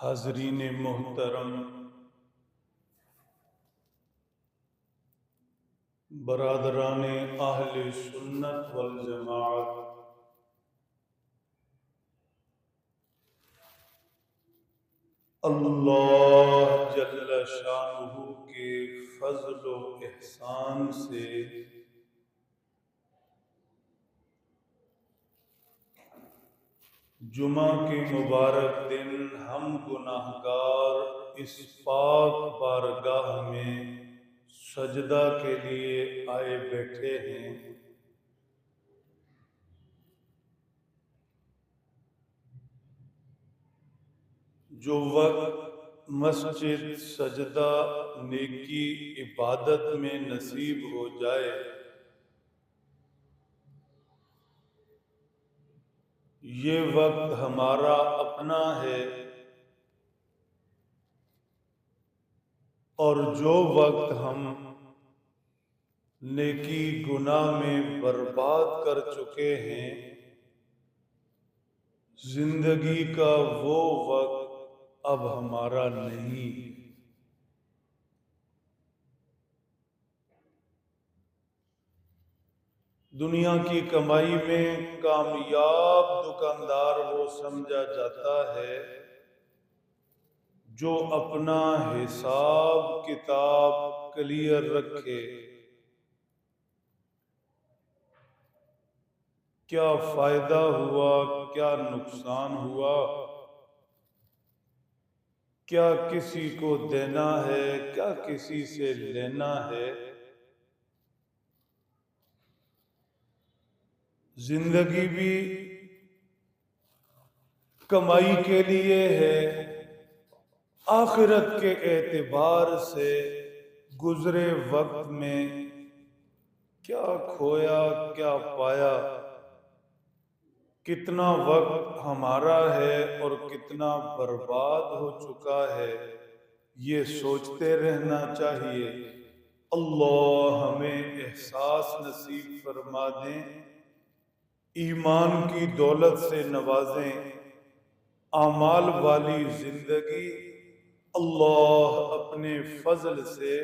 हाज़रीन मोहतरम, बरादरान अहले सुन्नत वल जमाअत, अल्लाह जल्ल शानुहु के फज़्ल व एहसान से जुमा के मुबारक दिन हम गुनाहगार इस पाक बारगाह में सजदा के लिए आए बैठे हैं। जो वक्त मस्जिद सजदा नेकी इबादत में नसीब हो जाए, ये वक्त हमारा अपना है। और जो वक्त हम नेकी गुनाह में बर्बाद कर चुके हैं, जिंदगी का वो वक्त अब हमारा नहीं। दुनिया की कमाई में कामयाब दुकानदार वो समझा जाता है जो अपना हिसाब किताब क्लियर रखे। क्या फायदा हुआ, क्या नुकसान हुआ, क्या किसी को देना है, क्या किसी से लेना है। जिंदगी भी कमाई के लिए है, आखिरत के एतबार से गुजरे वक्त में क्या खोया क्या पाया, कितना वक्त हमारा है और कितना बर्बाद हो चुका है, ये सोचते रहना चाहिए। अल्लाह हमें एहसास नसीब फरमा दें, ईमान की दौलत से नवाजें, आमाल वाली जिंदगी अल्लाह अपने फजल से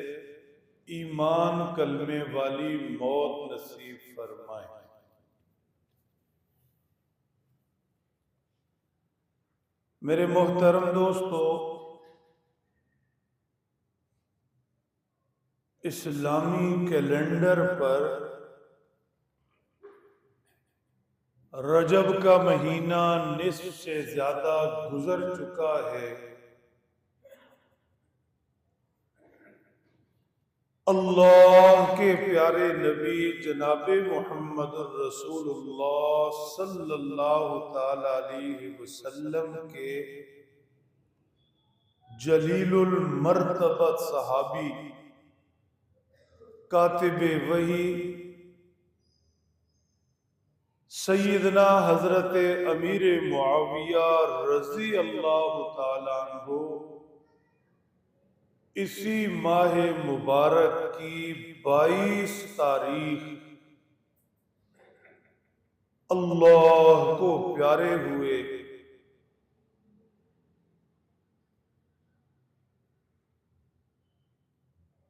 ईमान कलमे वाली मौत नसीब फरमाए। मेरे मोहतरम दोस्तों, इस्लामी कैलेंडर पर रजब का महीना निस्फ से ज्यादा गुजर चुका है। अल्लाह के प्यारे नबी जनाबे मोहम्मद रसूलुल्लाह सल्लल्लाहु ताला अलैहि वसल्लम के जलीलुल मर्तबत सहाबी कातिबे वही सैयदना हजरत अमीर मुआविया रजी अल्लाह ताला अन्हु इसी माह मुबारक की 22 तारीख अल्लाह को प्यारे हुए।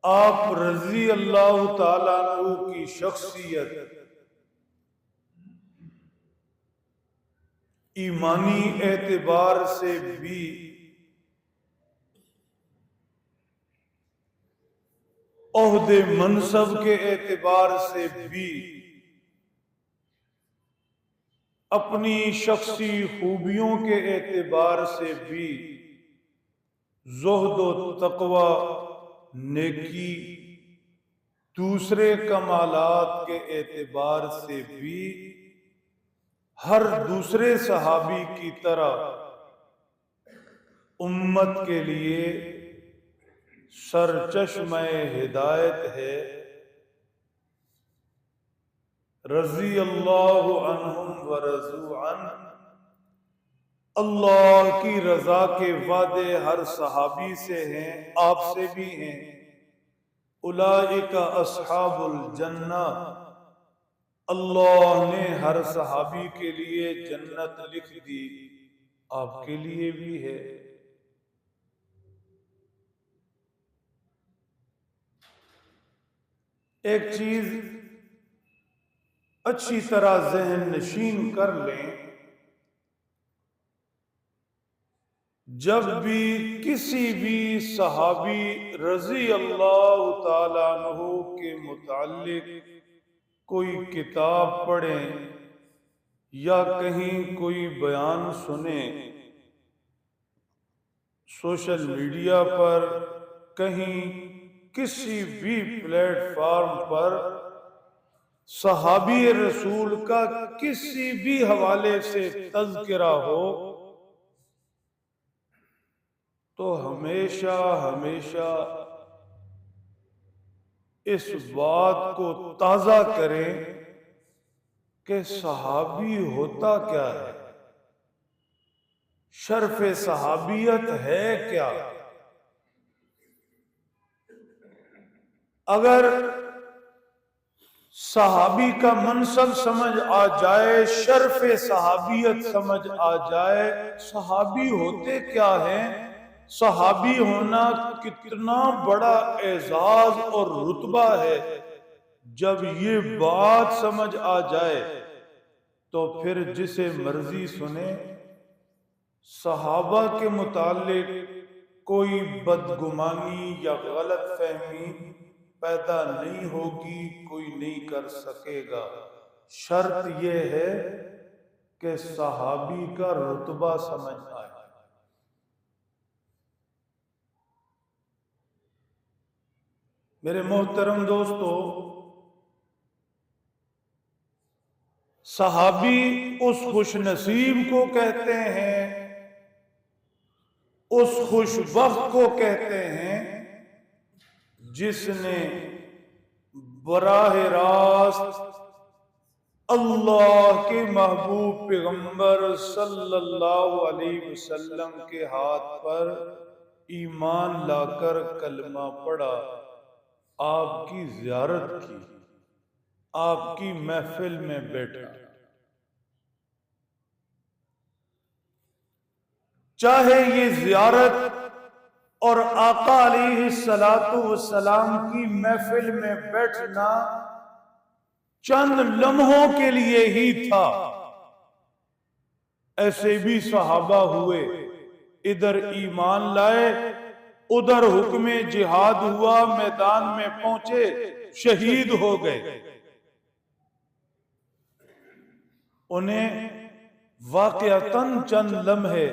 आप रजी अल्लाह ताला अन्हु की शख्सियत ईमानी एतबार से भी ओहदे मनसब के एतबार से भी, अपनी शख्सी खूबियों के एतबार से भी, ज़ुहद व तक़वा, नेकी, दूसरे कमालात के एतबार से भी हर दूसरे सहाबी की तरह उम्मत के लिए सरचश्मे हिदायत है। रजी अल्लाहु अन्हुम व रज़ू अन, अल्लाह की रजा के वादे हर सहाबी से हैं, आपसे भी हैं। उलाइका अस्हाबुल जन्ना, अल्लाह ने हर सहाबी के लिए जन्नत लिख दी, आपके लिए भी है। एक चीज अच्छी तरह जहन नशीन कर लें, जब भी किसी भी सहाबी रजी अल्लाह ताला अन्हु के मुताल्लिक कोई किताब पढ़ें या कहीं कोई बयान सुने, सोशल मीडिया पर, कहीं किसी भी प्लेटफॉर्म पर सहाबी रसूल का किसी भी हवाले से तज़किरा हो, तो हमेशा हमेशा इस बात को ताज़ा करें कि सहाबी होता क्या है, शर्फ़े सहाबियत है क्या। अगर सहाबी का मनसब समझ आ जाए, शर्फ़े सहाबियत समझ आ जाए, सहाबी होते क्या हैं, सहाबी होना कितना बड़ा एजाज और रुतबा है, जब ये बात समझ आ जाए तो फिर जिसे मर्जी सुने, सहाबा के मुतालिक कोई बदगुमानी या गलत फहमी पैदा नहीं होगी, कोई नहीं कर सकेगा। शर्त यह है कि सहाबी का रुतबा समझ आए। मेरे मोहतरम दोस्तों, सहाबी उस खुश नसीब को कहते हैं, उस खुशबख्त को कहते हैं जिसने बराह रास्त अल्लाह के महबूब पैगंबर सल्लल्लाहु अलैहि वसल्लम के हाथ पर ईमान लाकर कलमा पढ़ा, आपकी ज़ियारत की, आपकी महफिल में बैठा। चाहे ये ज़ियारत और आका अलैहिस्सलातु वस्सलाम की महफिल में बैठना चंद लम्हों के लिए ही था, ऐसे भी सहाबा हुए, इधर ईमान लाए, उधर हुक्मे जिहाद हुआ, मैदान में पहुंचे, शहीद हो गए। उन्हें वाक़अतन चंद लम्हे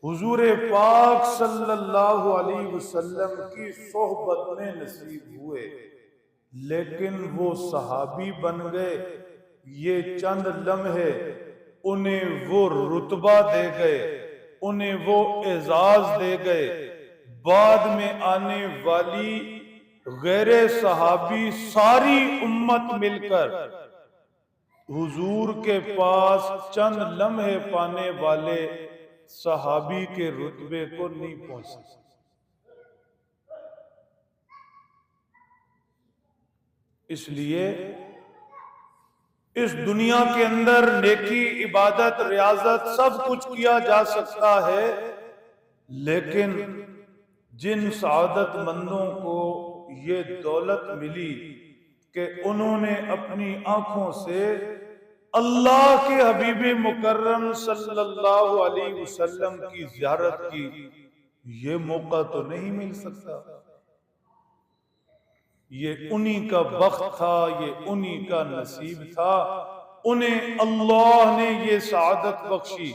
हुजूर पाक सल्लल्लाहु अलैहि वसल्लम की सोहबत में नसीब हुए, लेकिन वो सहाबी बन गए। ये चंद लम्हे उन्हें वो रुतबा दे गए, उन्हें वो एजाज दे गए। बाद में आने वाली गैर सहाबी सारी उम्मत मिलकर हुजूर के पास चंद लम्हे पाने वाले सहाबी के रुतबे को नहीं पहुंच सकते। इसलिए इस दुनिया के अंदर नेकी, इबादत, रियाजत सब कुछ किया जा सकता है, लेकिन जिन सआदतमंदों को ये दौलत मिली कि उन्होंने अपनी आंखों से अल्लाह के हबीब मुकर्रम सल्लल्लाहु अलैहि वसल्लम की ज़ियारत की, ये मौका तो नहीं मिल सकता। ये उन्हीं का बख्त था, ये उन्हीं का नसीब था। उन्हें अल्लाह ने ये सआदत बख्शी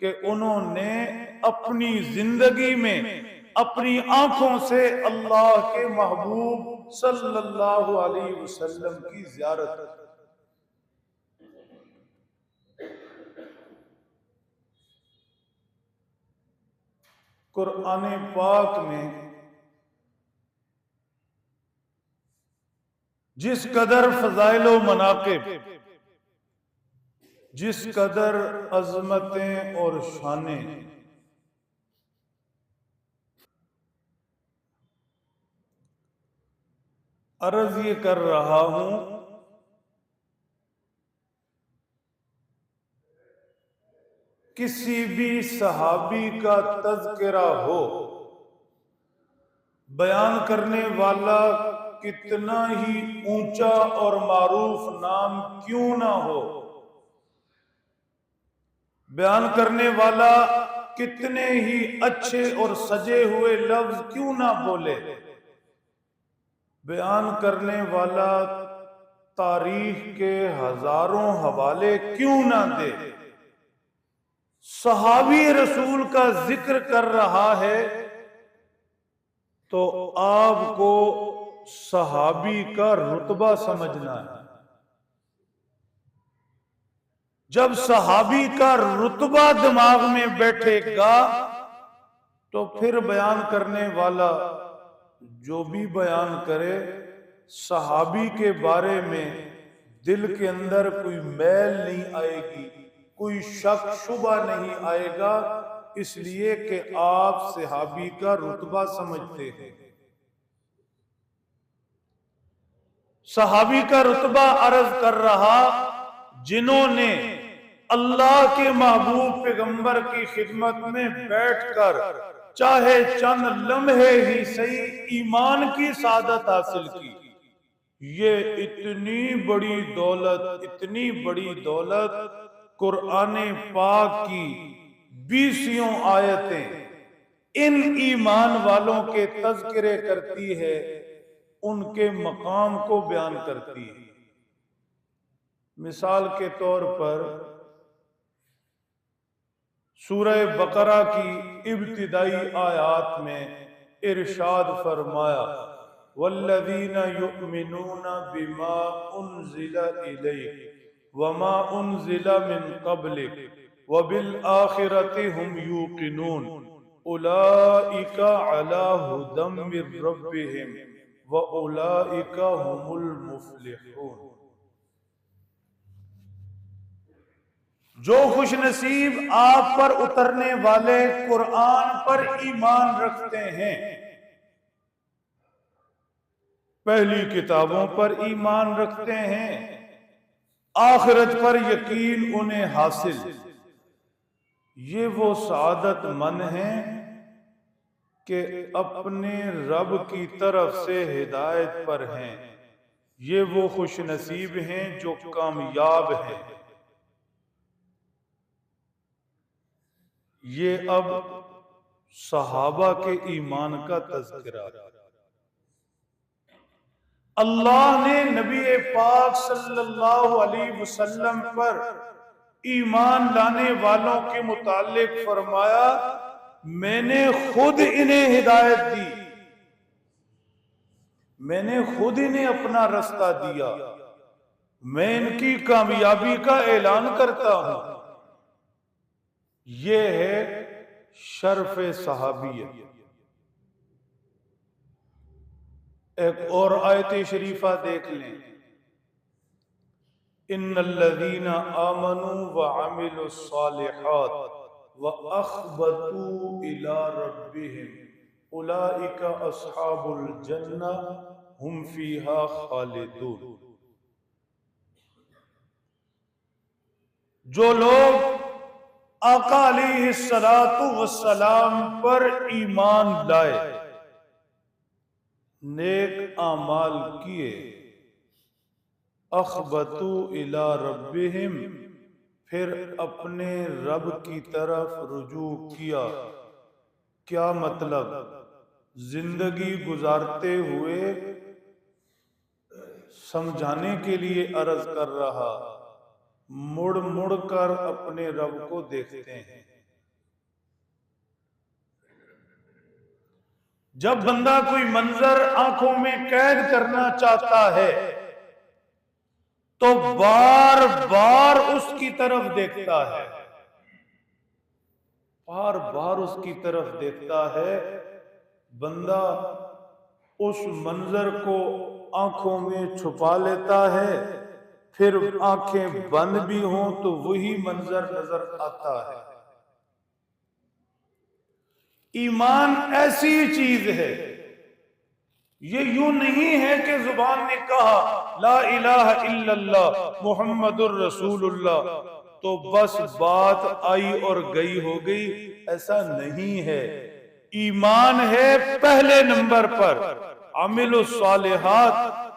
कि उन्होंने अपनी जिंदगी में अपनी आंखों से अल्लाह के महबूब सल्लल्लाहु अलैहि वसल्लम की ज़ियारत। कुरान पाक में जिस कदर फजाइलो मनाकिब, जिस कदर अजमतें और शाने अर्ज ये कर रहा हूं, किसी भी सहाबी का तज़किरा हो, बयान करने वाला कितना ही ऊंचा और मारूफ नाम क्यों ना हो, बयान करने वाला कितने ही अच्छे और सजे हुए लफ्ज क्यों ना बोले, बयान करने वाला तारीख के हजारों हवाले क्यों ना दे, सहाबी रसूल का जिक्र कर रहा है तो आपको सहाबी का रुतबा समझना है। जब सहाबी का रुतबा दिमाग में बैठेगा तो फिर बयान करने वाला जो भी बयान करे, सहाबी के बारे में दिल के अंदर कोई मैल नहीं आएगी, कोई शक शुबा नहीं आएगा, इसलिए कि आप सहाबी का रुतबा समझते हैं। सहाबी का रुतबा अर्ज कर रहा, जिन्होंने अल्लाह के महबूब पैगंबर की खिदमत में बैठकर चाहे चंद लम्हे ही सही ईमान की सादत हासिल की। ये इतनी बड़ी दौलत, इतनी बड़ी दौलत कुरान पाक की 20 आयतें इन ईमान वालों के तज़किरे करती है, उनके मकाम को बयान करती है। मिसाल के तौर पर सूरह बकरा की इब्तिदाई आयात में इरशाद फरमाया, वल्लज़ीना युमिनूना बिमा उन्ज़िला इलैक वमा उन्ज़िला मिन क़ब्लिक व बिल आखिरति हुम यूक़िनून उलाइका अला हुदम मिर रब्बिहिम व उलाइका हुमुल मुफ़्लिहून। जो खुशनसीब आप पर उतरने वाले कुरान पर ईमान रखते हैं, पहली किताबों पर ईमान रखते हैं, आखिरत पर यकीन उन्हें हासिल, ये वो सादतमंद हैं कि अपने रब की तरफ से हिदायत पर हैं। ये वो खुशनसीब हैं जो कामयाब हैं। ये अब सहाबा के ईमान का तज़किरा। अल्लाह ने नबी पाक सल्लल्लाहु अलैहि वसल्लम पर ईमान लाने वालों के मुतालिक फरमाया, मैंने खुद इन्हें हिदायत दी, मैंने खुद इन्हें अपना रास्ता दिया, मैं इनकी कामयाबी का ऐलान करता हूं। ये है शर्फ सहाबियत। एक और आयत शरीफा देख लें, इन्नल्लज़ीना आमनू व अमिलुस सालिहात व अख़बतू इला रब्बिहिम उलाइका अस्हाबुल जन्ना हुम फीहा खालिदून। जो लोग आका अलैहिस्सलातु वस्सलाम पर ईमान लाए, नेक आमाल किए, अख़बतू इला रब्बिहिम, फिर अपने रब की तरफ रुजू किया। क्या मतलब? जिंदगी गुजारते हुए समझाने के लिए अर्ज कर रहा, मुड़ मुड़ कर अपने रब को देखते हैं। जब बंदा कोई मंजर आंखों में कैद करना चाहता है तो बार बार उसकी तरफ देखता है, बार बार उसकी तरफ देखता है। बंदा उस मंजर को आंखों में छुपा लेता है, फिर आंखें बंद भी हों तो वही मंजर नजर आता है। ईमान ऐसी चीज है, ये यूं नहीं है कि जुबान ने कहा ला इलाहा इल्लल्लाह मुहम्मदुर रसूलुल्लाह तो बस बात आई और गई हो गई, ऐसा नहीं है। ईमान है पहले नंबर पर अमिलुस सालिहात,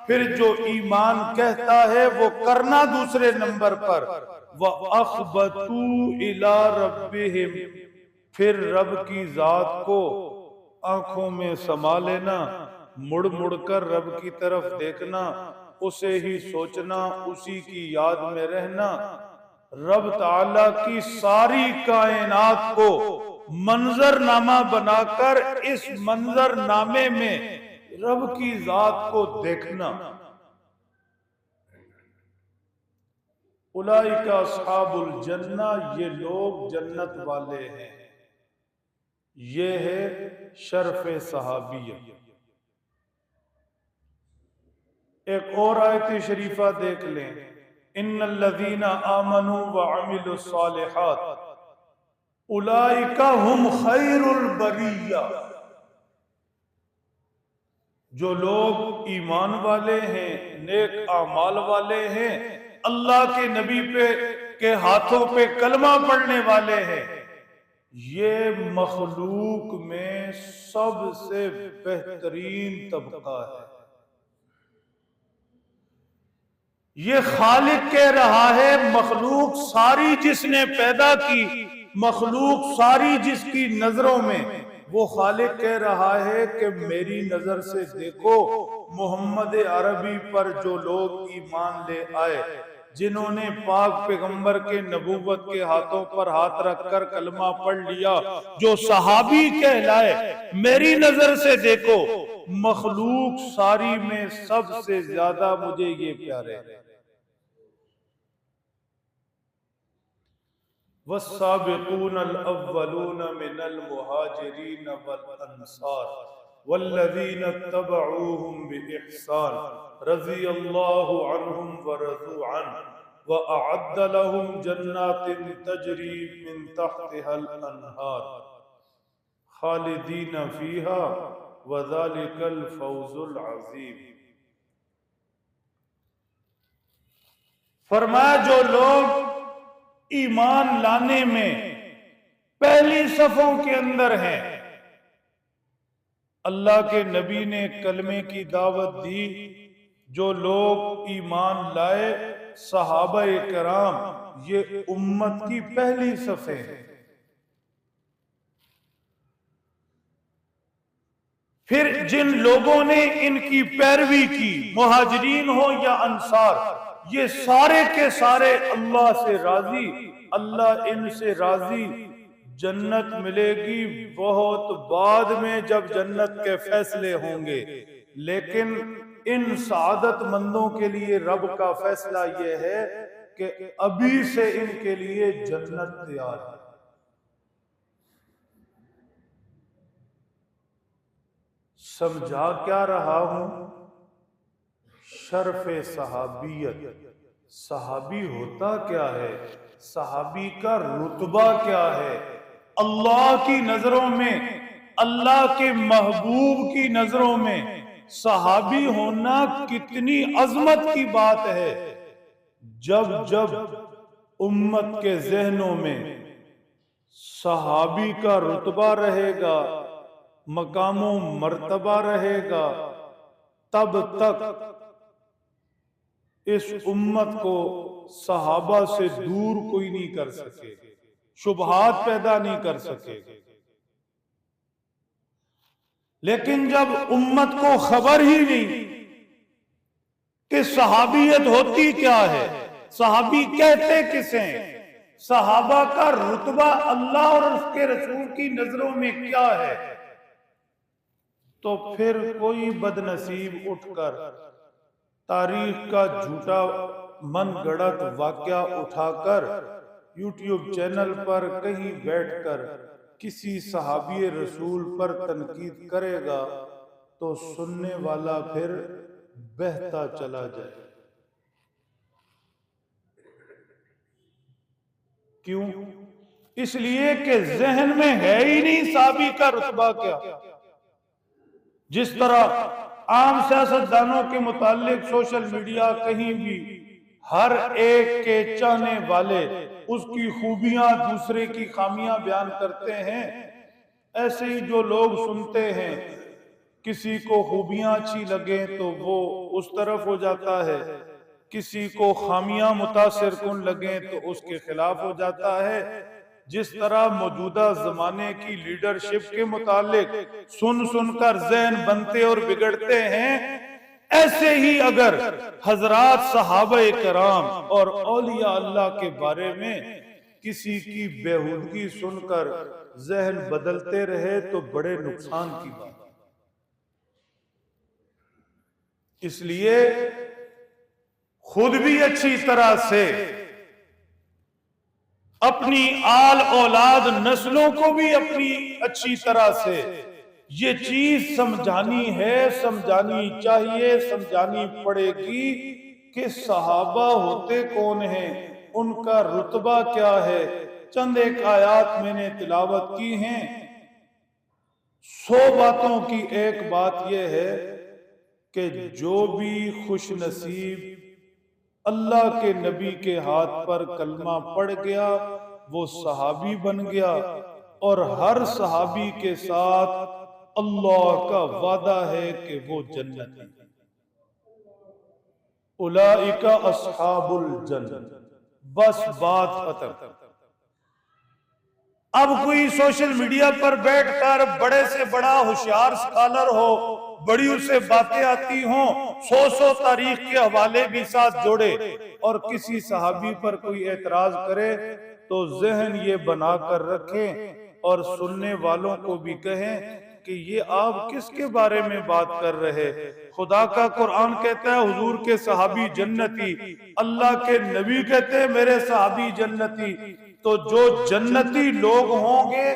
फिर जो ईमान कहता है वो करना दूसरे नंबर पर, व अखबतू इला रब्बिहिम, फिर रब की जात को आंखों में समा लेना, मुड़ मुड़ कर रब की तरफ देखना, उसे ही सोचना, उसी की याद में रहना। रब ताला की सारी कायनात को मंजरनामा बनाकर इस मंजरनामे में रब की जात को देखना। उलाइका अस्हाबुल जन्ना, ये लोग जन्नत वाले हैं। ये है शर्फ सहाबियत। एक और आयत शरीफा देख लें, इन्नल्लज़ीना आमनू व अमिलुस सालिहात उलाइका हुम खैरुल बरिया। जो लोग ईमान वाले हैं, नेक आमाल वाले हैं, अल्लाह के नबी के हाथों पे कलमा पढ़ने वाले हैं, ये मखलूक में सबसे बेहतरीन तबका है। ये खालिक कह रहा है, मखलूक सारी जिसने पैदा की, मखलूक सारी जिसकी नजरों में, वो खालिक कह रहा है कि मेरी नजर से देखो, मोहम्मद अरबी पर जो लोग ईमान ले आए, जिन्होंने पाक पैगंबर के नबूवत के हाथों पर हाथ रखकर कलमा पढ़ लिया, जो सहाबी कहलाए, मेरी नजर से देखो, मखलूक सारी में सबसे ज्यादा मुझे ये प्यारे हैं। वस्साबिकूनल अव्वलून मिनल मुहाजिरीन वल अंसार वल्लज़ीना तबऊहुम बिइहसान रज़ियल्लाहु अन्हुम व रज़ू अन्हु व अअद्द लहुम जन्नातिन तजरी मिन तहतिहल अन्हार खालिदीन फीहा व ज़ालिकल फौजुल अज़ीम। फरमाया, जो लोग ईमान लाने में पहली सफों के अंदर हैं, अल्लाह के नबी ने कलमे की दावत दी, जो लोग ईमान लाए, सहाबा कराम, ये उम्मत की पहली सफे हैं। फिर जिन लोगों ने इनकी पैरवी की, मुहाजिरीन हो या अंसार, ये सारे के सारे अल्लाह से राजी, अल्लाह इनसे राजी। जन्नत मिलेगी बहुत बाद में, जब जन्नत के फैसले होंगे, लेकिन इन सादतमंदों के लिए रब का फैसला यह है कि अभी से इनके लिए जन्नत तैयार है। समझा क्या रहा हूं? शर्फ़े सहाबियत, सहाबी होता क्या है, सहाबी का रुतबा क्या है, अल्लाह की नजरों में, अल्लाह के महबूब की नजरों में सहाबी होना कितनी अजमत की बात है। जब जब उम्मत के जहनों में सहाबी का रुतबा रहेगा, मकामो मर्तबा रहेगा, तब तक इस उम्मत को सहाबा से दूर कोई नहीं कर सके, शुबहात पैदा नहीं कर सके। लेकिन जब उम्मत को खबर ही नहीं कि सहाबियत होती क्या है, सहाबी कहते किसे, सहाबा का रुतबा अल्लाह और उसके रसूल की नजरों में क्या है, तो फिर कोई बदनसीब उठकर तारीख का झूठा मन गढ़ंत वाकया उठाकर यूट्यूब चैनल पर कहीं बैठकर किसी सहाबी रसूल पर तनकीद करेगा, तो सुनने वाला फिर बहता चला जाए। क्यों? इसलिए कि जहन में है ही नहीं सहाबी का रुतबा क्या। जिस तरह आम सियासतदानों के मुतालिक सोशल मीडिया कहीं भी हर एक के चाहने वाले उसकी खूबियां दूसरे की खामियां बयान करते हैं, ऐसे ही जो लोग सुनते हैं किसी को खूबियां अच्छी लगे तो वो उस तरफ हो जाता है, किसी को खामियां मुतासिर कुन लगे तो उसके खिलाफ हो जाता है। जिस तरह मौजूदा जमाने की लीडरशिप के मुतालिक सुन सुनकर जहन बनते और बिगड़ते हैं, ऐसे ही अगर हजरात सहाबा कराम और औलिया अल्लाह के बारे में किसी की बेहूदगी सुनकर जहन बदलते रहे तो बड़े नुकसान की बात। इसलिए खुद भी अच्छी तरह से अपनी आल औलाद नस्लों को भी अपनी अच्छी तरह से ये चीज समझानी है, समझानी चाहिए, समझानी पड़ेगी कि सहाबा होते कौन हैं, उनका रुतबा क्या है। चंद एक आयात मैंने तिलावत की हैं। 100 बातों की एक बात यह है कि जो भी खुश नसीब अल्लाह के नबी के हाथ पर कलमा पड़ गया वो सहाबी बन गया, और हर सहाबी के साथ अल्लाह का वादा है कि वो जन्नती। उलाइका अस्हाबुल जन्नत। बस बात खत्म। अब कोई सोशल मीडिया पर बैठकर बड़े से बड़ा होशियार स्कॉलर हो, बड़ी उसे बातें आती हों, 100 तारीख के हवाले भी साथ जोड़े और किसी सहाबी पर कोई एतराज करे तो जहन ये बनाकर रखें और सुनने वालों को भी कहें कि ये आप किसके बारे में बात कर रहे। खुदा का कुरान कहता है हुजूर के सहाबी जन्नती, अल्लाह के नबी कहते हैं मेरे सहाबी जन्नती। तो जो जन्नती लोग होंगे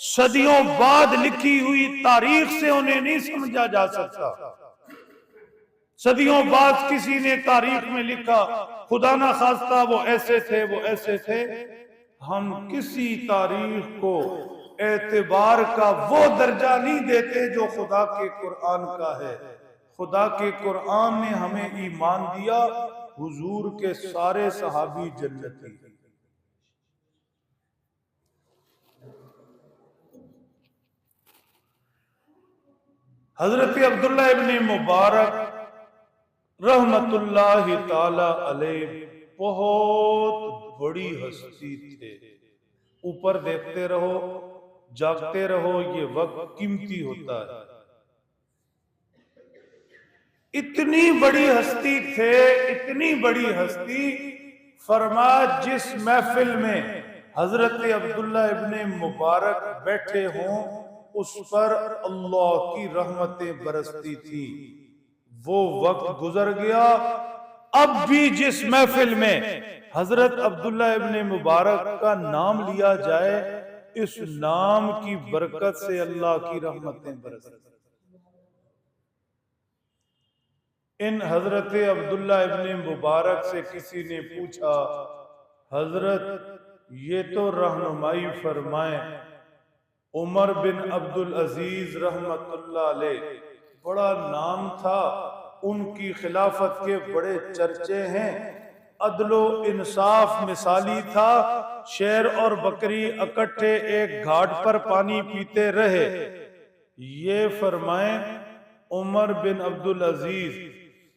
सदियों बाद लिखी हुई तारीख से उन्हें नहीं समझा जा सकता। सदियों बाद किसी ने तारीख में लिखा खुदा ना खास्ता वो ऐसे थे, वो ऐसे थे। हम किसी तारीख को एतबार का वो दर्जा नहीं देते जो खुदा के कुरान का है। खुदा के कुरान ने हमें ईमान दिया हुजूर के सारे सहाबी जन्नती। हजरत अब्दुल्ला इब्ने मुबारक रहमतुल्लाहि ताला अलैह बहुत बड़ी हस्ती थे। ऊपर देखते रहो, जागते रहो, ये वक्त कीमती होता है। इतनी बड़ी हस्ती थे, इतनी बड़ी हस्ती, फरमाया जिस महफिल में हजरत अब्दुल्ला इब्ने मुबारक बैठे हों उस पर अल्लाह की रहमतें बरसती थी। वो वक्त गुजर गया। अब भी जिस महफिल में हजरत अब्दुल्ला इब्ने मुबारक का नाम लिया जाए, इस नाम की बरकत से अल्लाह की रहमतें बरसती। इन हजरत अब्दुल्ला इब्ने मुबारक से किसी ने पूछा, हजरत ये तो रहनुमाई फरमाए, उमर बिन अब्दुल अजीज रहमतुल्लाह अलैह बड़ा नाम था, उनकी खिलाफत के बड़े चर्चे हैं, अदलो इंसाफ मिसाली था, शेर और बकरी इकट्ठे एक घाट पर पानी पीते रहे। ये फरमाएं उमर बिन अब्दुल अजीज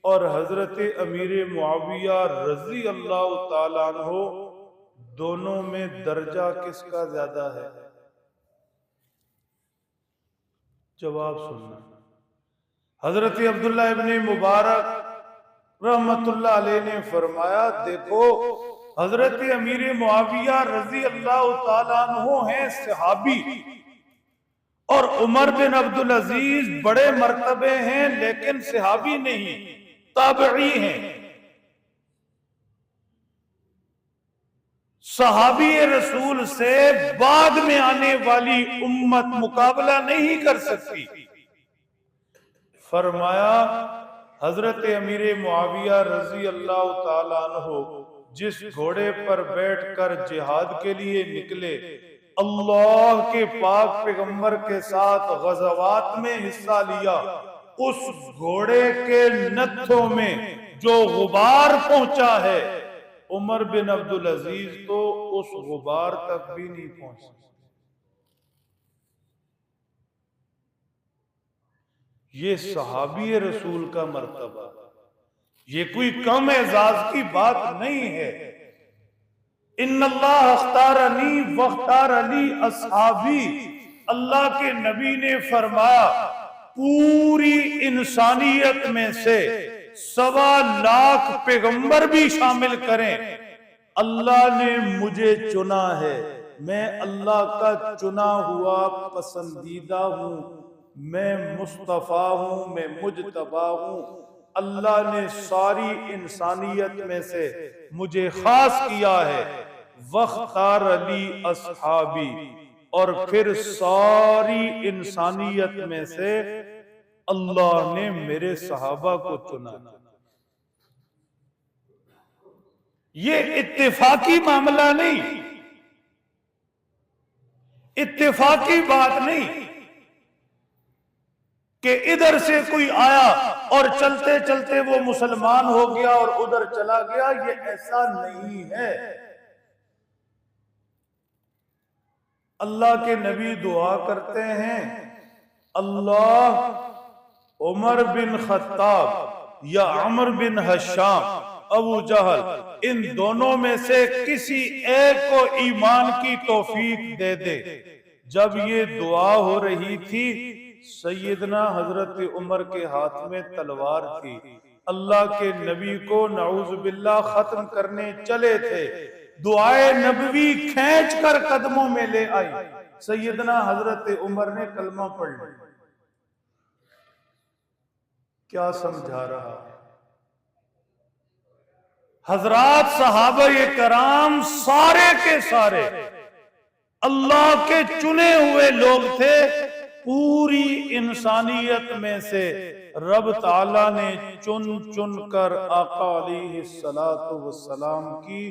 और हजरत अमीर मुआविया रजी अल्लाह ताला अन्हो दोनों में दर्जा किसका ज्यादा है? जवाब सुनना। हजरत अब्दुल्ला इब्ने मुबारक रहमतुल्लाह अलैह ने फरमाया, देखो हजरत अमीर मुआविया रजी अल्लाह ताला अन्हो हैं सहाबी, और उमर बिन अब्दुल अजीज बड़े मर्तबे हैं लेकिन सहाबी नहीं, ताबई हैं। सहाबी रसूल से बाद में आने वाली उम्मत मुकाबला नहीं कर सकती। फरमाया हजरत अमीर मुआविया रजी अल्लाह ताला अन्हो जिस घोड़े पर बैठकर जिहाद के लिए निकले, अल्लाह के पाक पैगंबर के साथ गज़वात में हिस्सा लिया, उस घोड़े के नत्थों में जो गुबार पहुंचा है, उमर बिन अब्दुल अजीज तो उस गुबार तक भी नहीं पहुंच सकते। ये सहाबी रसूल का मर्तबा, ये कोई कम एजाज की बात नहीं है। इन्नल्लाह अख्तारनी वख्तार अली अस्हाबी, अल्लाह के नबी ने फरमाया पूरी इंसानियत में से 1.25 लाख पैगंबर भी शामिल करें, अल्लाह ने मुझे चुना है। मैं अल्लाह का चुना हुआ पसंदीदा हूं, मैं मुस्तफा हूं, मैं मुजतबा हूं। अल्लाह ने सारी इंसानियत में से मुझे खास किया है। वख्तार अली अस्हाबी, और फिर सारी इंसानियत में से अल्लाह ने मेरे सहाबा को चुना। ये इत्तेफाकी मामला नहीं, इत्तेफाकी बात नहीं कि इधर से कोई आया और चलते चलते वो मुसलमान हो गया और उधर चला गया। ये ऐसा नहीं है। अल्लाह के नबी दुआ करते हैं, अल्लाह उमर बिन खत्ताब या अमर बिन हशाम, अबू जहल, इन दोनों में से किसी एक को ईमान की तौफीक दे दे। जब ये दुआ हो रही थी, सैयदना हजरत उमर के हाथ में तलवार थी। अल्लाह के नबी को नाउज़ बिल्लाह खत्म करने चले थे। दुआए नबवी खींच कर कदमों में ले आई। सैयदना हजरत उमर ने कलमा पढ़ लिया। क्या समझा रहा? हजरात सहाबा-ए कराम सारे के सारे अल्लाह के चुने हुए लोग थे। पूरी इंसानियत में से रब ताला ने चुन चुन कर आका अलैहिस्सलातु वस्सलाम की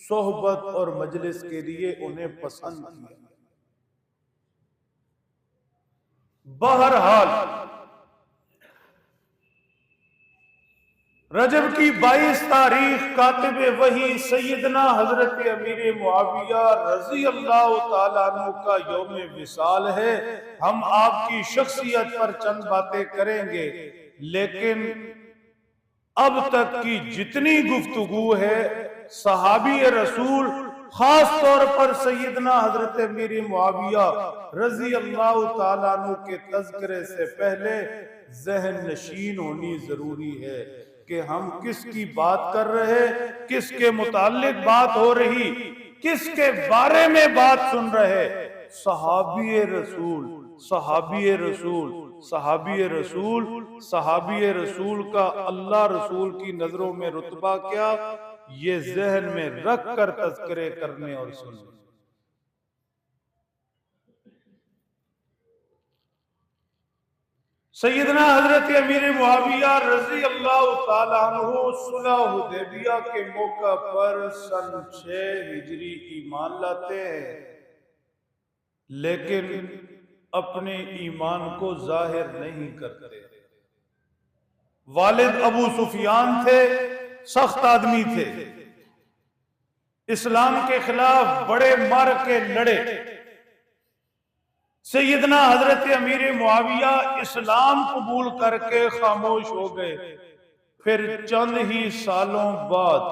सोहबत और मजलिस के लिए उन्हें पसंद किया। बहरहाल रजब की 22 तारीख कातिबे वही सैयदना हजरत अमीर मुआविया रजी अल्लाह ताला अन्हु का यौम विसाल है। हम आपकी शख्सियत पर चंद बातें करेंगे, लेकिन अब तक की जितनी गुफ्तगू है सहाबी रसूल, खास तौर पर सैयदना हजरत अमीर मुआविया रजी अल्लाह ताला अन्हु के तज़किरे से पहले ज़हन नशीन होनी जरूरी है कि हम किसकी बात कर रहे, किसके मुताल्लिक बात हो रही, किसके बारे में बात सुन रहे। सहाबी रसूल, सहाबी रसूल, सहाबी रसूल, सहाबी रसूल का अल्लाह रसूल की नजरों में रुतबा क्या, ये जहन में रख कर तज़किरे करने और सुनने। सैयदना हजरत अमीर मुआविया रजी अल्लाह ताला अन्हु सुलह हुदैबिया के मौका पर सन 6 हिजरी ईमान लाते हैं, लेकिन अपने ईमान को जाहिर नहीं करते। वालिद अबू सुफियान थे, सख्त आदमी थे, इस्लाम के खिलाफ बड़े मार के लड़े। सैयदना हजरत अमीर मुआविया इस्लाम कबूल करके खामोश हो गए। फिर चंद ही सालों बाद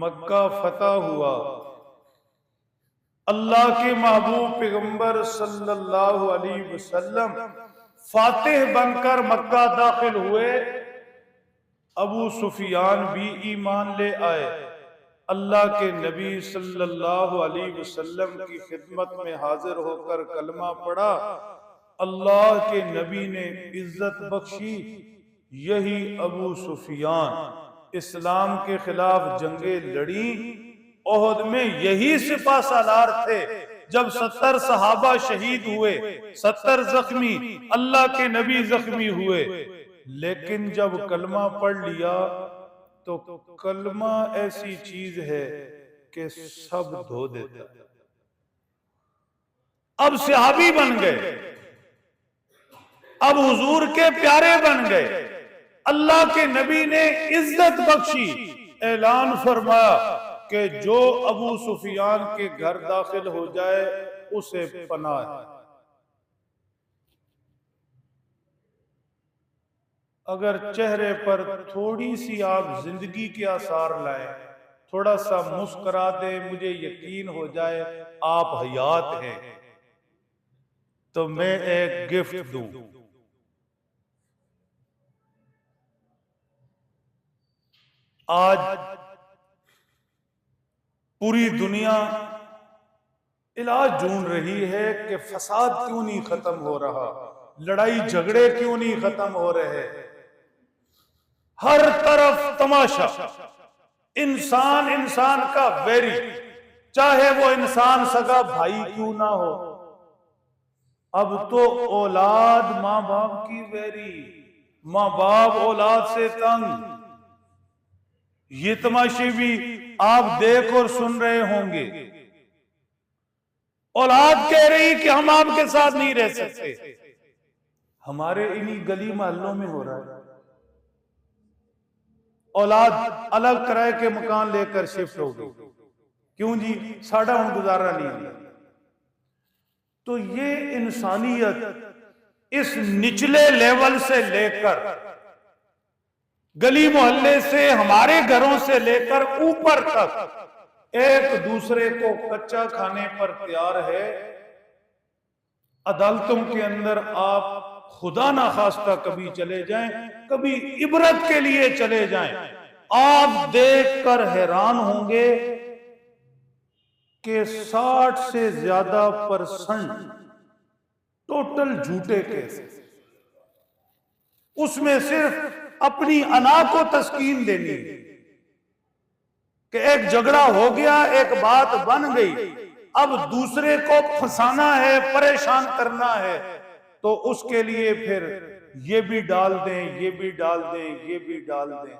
मक्का फतह हुआ। अल्लाह के महबूब पैगंबर सल्लल्लाहु अलैहि वसल्लम फातिह बनकर मक्का दाखिल हुए। अबू सुफियान भी ईमान ले आए। अल्लाह के नबी सल्लल्लाहु अलैहि वसल्लम की खिदमत में हाजिर होकर कलमा पढ़ा। अल्लाह के नबी ने इज्जत बख्शी। यही अबू सुफियान इस्लाम के खिलाफ जंगें लड़ी। ओहद में यही सिपा सालार थे। जब 70 सहाबा शहीद हुए, 70 जख्मी, अल्लाह के नबी जख्मी हुए, लेकिन जब कलमा पढ़ लिया तो कलमा ऐसी चीज है कि सब धो देता है। अब सहाबी बन गए, अब हुजूर के प्यारे बन गए। अल्लाह के नबी ने इज्जत बख्शी। ऐलान फरमाया कि जो अबू सुफियान के घर दाखिल हो जाए उसे पनाह है। अगर चेहरे पर थोड़ी सी आप जिंदगी के आसार लाए, थोड़ा सा मुस्कुरा दे, मुझे यकीन हो जाए आप हयात हैं, तो मैं एक गिफ्ट दूं। आज पूरी दुनिया इलाज ढूंढ रही है कि फसाद क्यों नहीं खत्म हो रहा, लड़ाई झगड़े क्यों नहीं खत्म हो रहे। हर तरफ तमाशा, इंसान इंसान का वैरी, चाहे वो इंसान सगा भाई क्यों ना हो। अब तो औलाद माँ बाप की वैरी, माँ बाप औलाद से तंग। ये तमाशे भी आप देख और सुन रहे होंगे। औलाद कह रही कि हम आपके साथ नहीं रह सकते। हमारे इन्हीं गली मोहल्लों में हो रहा है। औलाद अलग किराए के मकान लेकर शिफ्ट हो गई। क्यों जी? साढ़ा हम गुजारा नहीं है। तो ये इंसानियत इस निचले लेवल से लेकर, गली मोहल्ले से, हमारे घरों से लेकर ऊपर तक एक दूसरे को कच्चा खाने पर तैयार है। अदालतों के अंदर आप खुदा ना खास्ता कभी चले जाएं, कभी इबरत के लिए चले जाएं, आप देखकर हैरान होंगे कि 60 से ज्यादा % टोटल झूठे केस। उसमें सिर्फ अपनी अना को तस्कीन देनी कि एक झगड़ा हो गया, एक बात बन गई, अब दूसरे को फंसाना है, परेशान करना है, तो उसके लिए फिर ये भी डाल दें, ये भी डाल दें, ये भी डाल दें।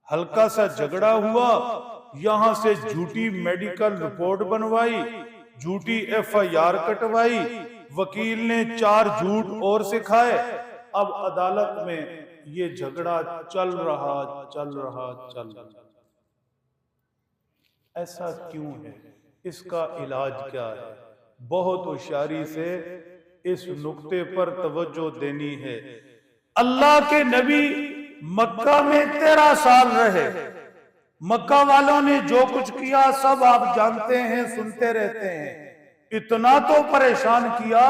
हल्का सा झगड़ा हुआ, यहां से झूठी मेडिकल रिपोर्ट बनवाई, झूठी FIR कटवाई, वकील ने 4 झूठ और सिखाए, अब अदालत में ये झगड़ा चल रहा। ऐसा क्यों है? इसका इलाज क्या है? बहुत होशियारी से इस नुक्ते पर तवज्जो देनी है। अल्लाह के नबी मक्का में 13 साल रहे। मक्का वालों ने जो कुछ किया सब आप जानते हैं, सुनते रहते हैं। इतना तो परेशान किया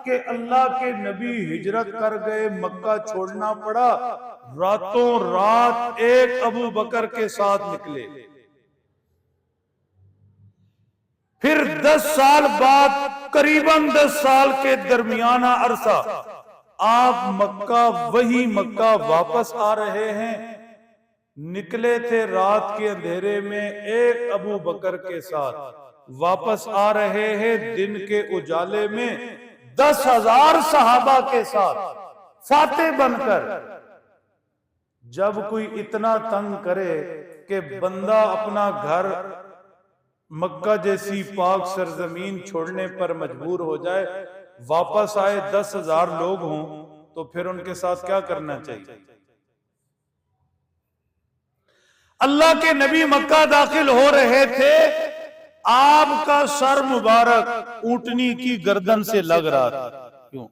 कि अल्लाह के नबी हिजरत कर गए, मक्का छोड़ना पड़ा। रातों रात एक अबू बकर के साथ निकले। फिर 10 साल बाद, करीबन 10 साल के दरमियाना अरसा, आप मक्का, वही मक्का वापस आ रहे हैं। निकले थे रात के अंधेरे में एक अबू बकर के साथ, वापस आ रहे हैं दिन के उजाले में 10,000 सहाबा के साथ, फातेह बनकर। जब कोई इतना तंग करे कि बंदा अपना घर, मक्का जैसी पाक सरजमीन छोड़ने पर मजबूर हो जाए, वापस आए 10,000 लोग हों, तो फिर उनके साथ क्या करना चाहिए? अल्लाह के नबी मक्का दाखिल हो रहे थे, आपका सर मुबारक ऊंटनी की गर्दन से लग रहा था। क्यों?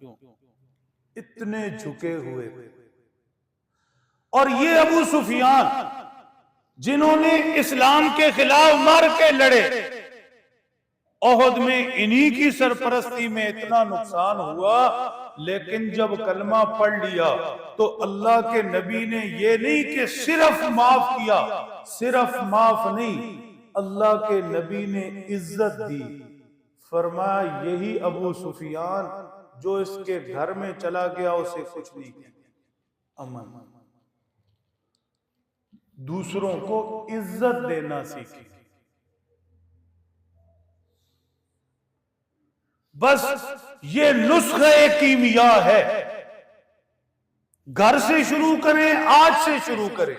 इतने झुके हुए। और ये अबू सुफियान, जिन्होंने इस्लाम के खिलाफ मर के लड़े, ओहद में इन्हीं की सरपरस्ती में इतना नुकसान हुआ, लेकिन जब कलमा पढ़ लिया तो अल्लाह के नबी ने ये नहीं कि सिर्फ माफ किया, सिर्फ माफ नहीं, अल्लाह के नबी ने इज्जत दी। फरमाया यही अबू सुफियान जो इसके घर में चला गया उसे कुछ नहीं किया। अमन। दूसरों को इज्जत देना सीखे। बस ये नुस्खे कीमिया है। घर से शुरू करें, आज से शुरू करें।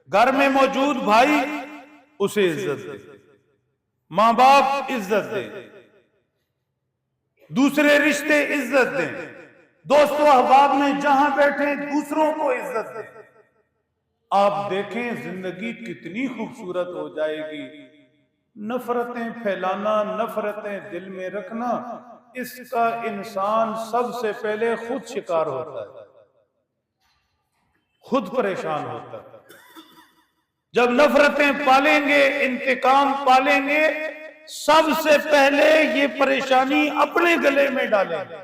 घर में मौजूद भाई, उसे इज्जत दे, मां बाप इज्जत दे, दूसरे रिश्ते इज्जत दें, दोस्तों अहबाब में जहां बैठे दूसरों को इज्जत दें। आप देखें जिंदगी कितनी खूबसूरत हो जाएगी। नफरतें फैलाना, नफरतें दिल में रखना, इसका इंसान सबसे पहले खुद शिकार होता है। खुद परेशान होता है। जब नफरतें पालेंगे, इंतकाम पालेंगे, सबसे पहले ये परेशानी अपने गले में डालेंगे।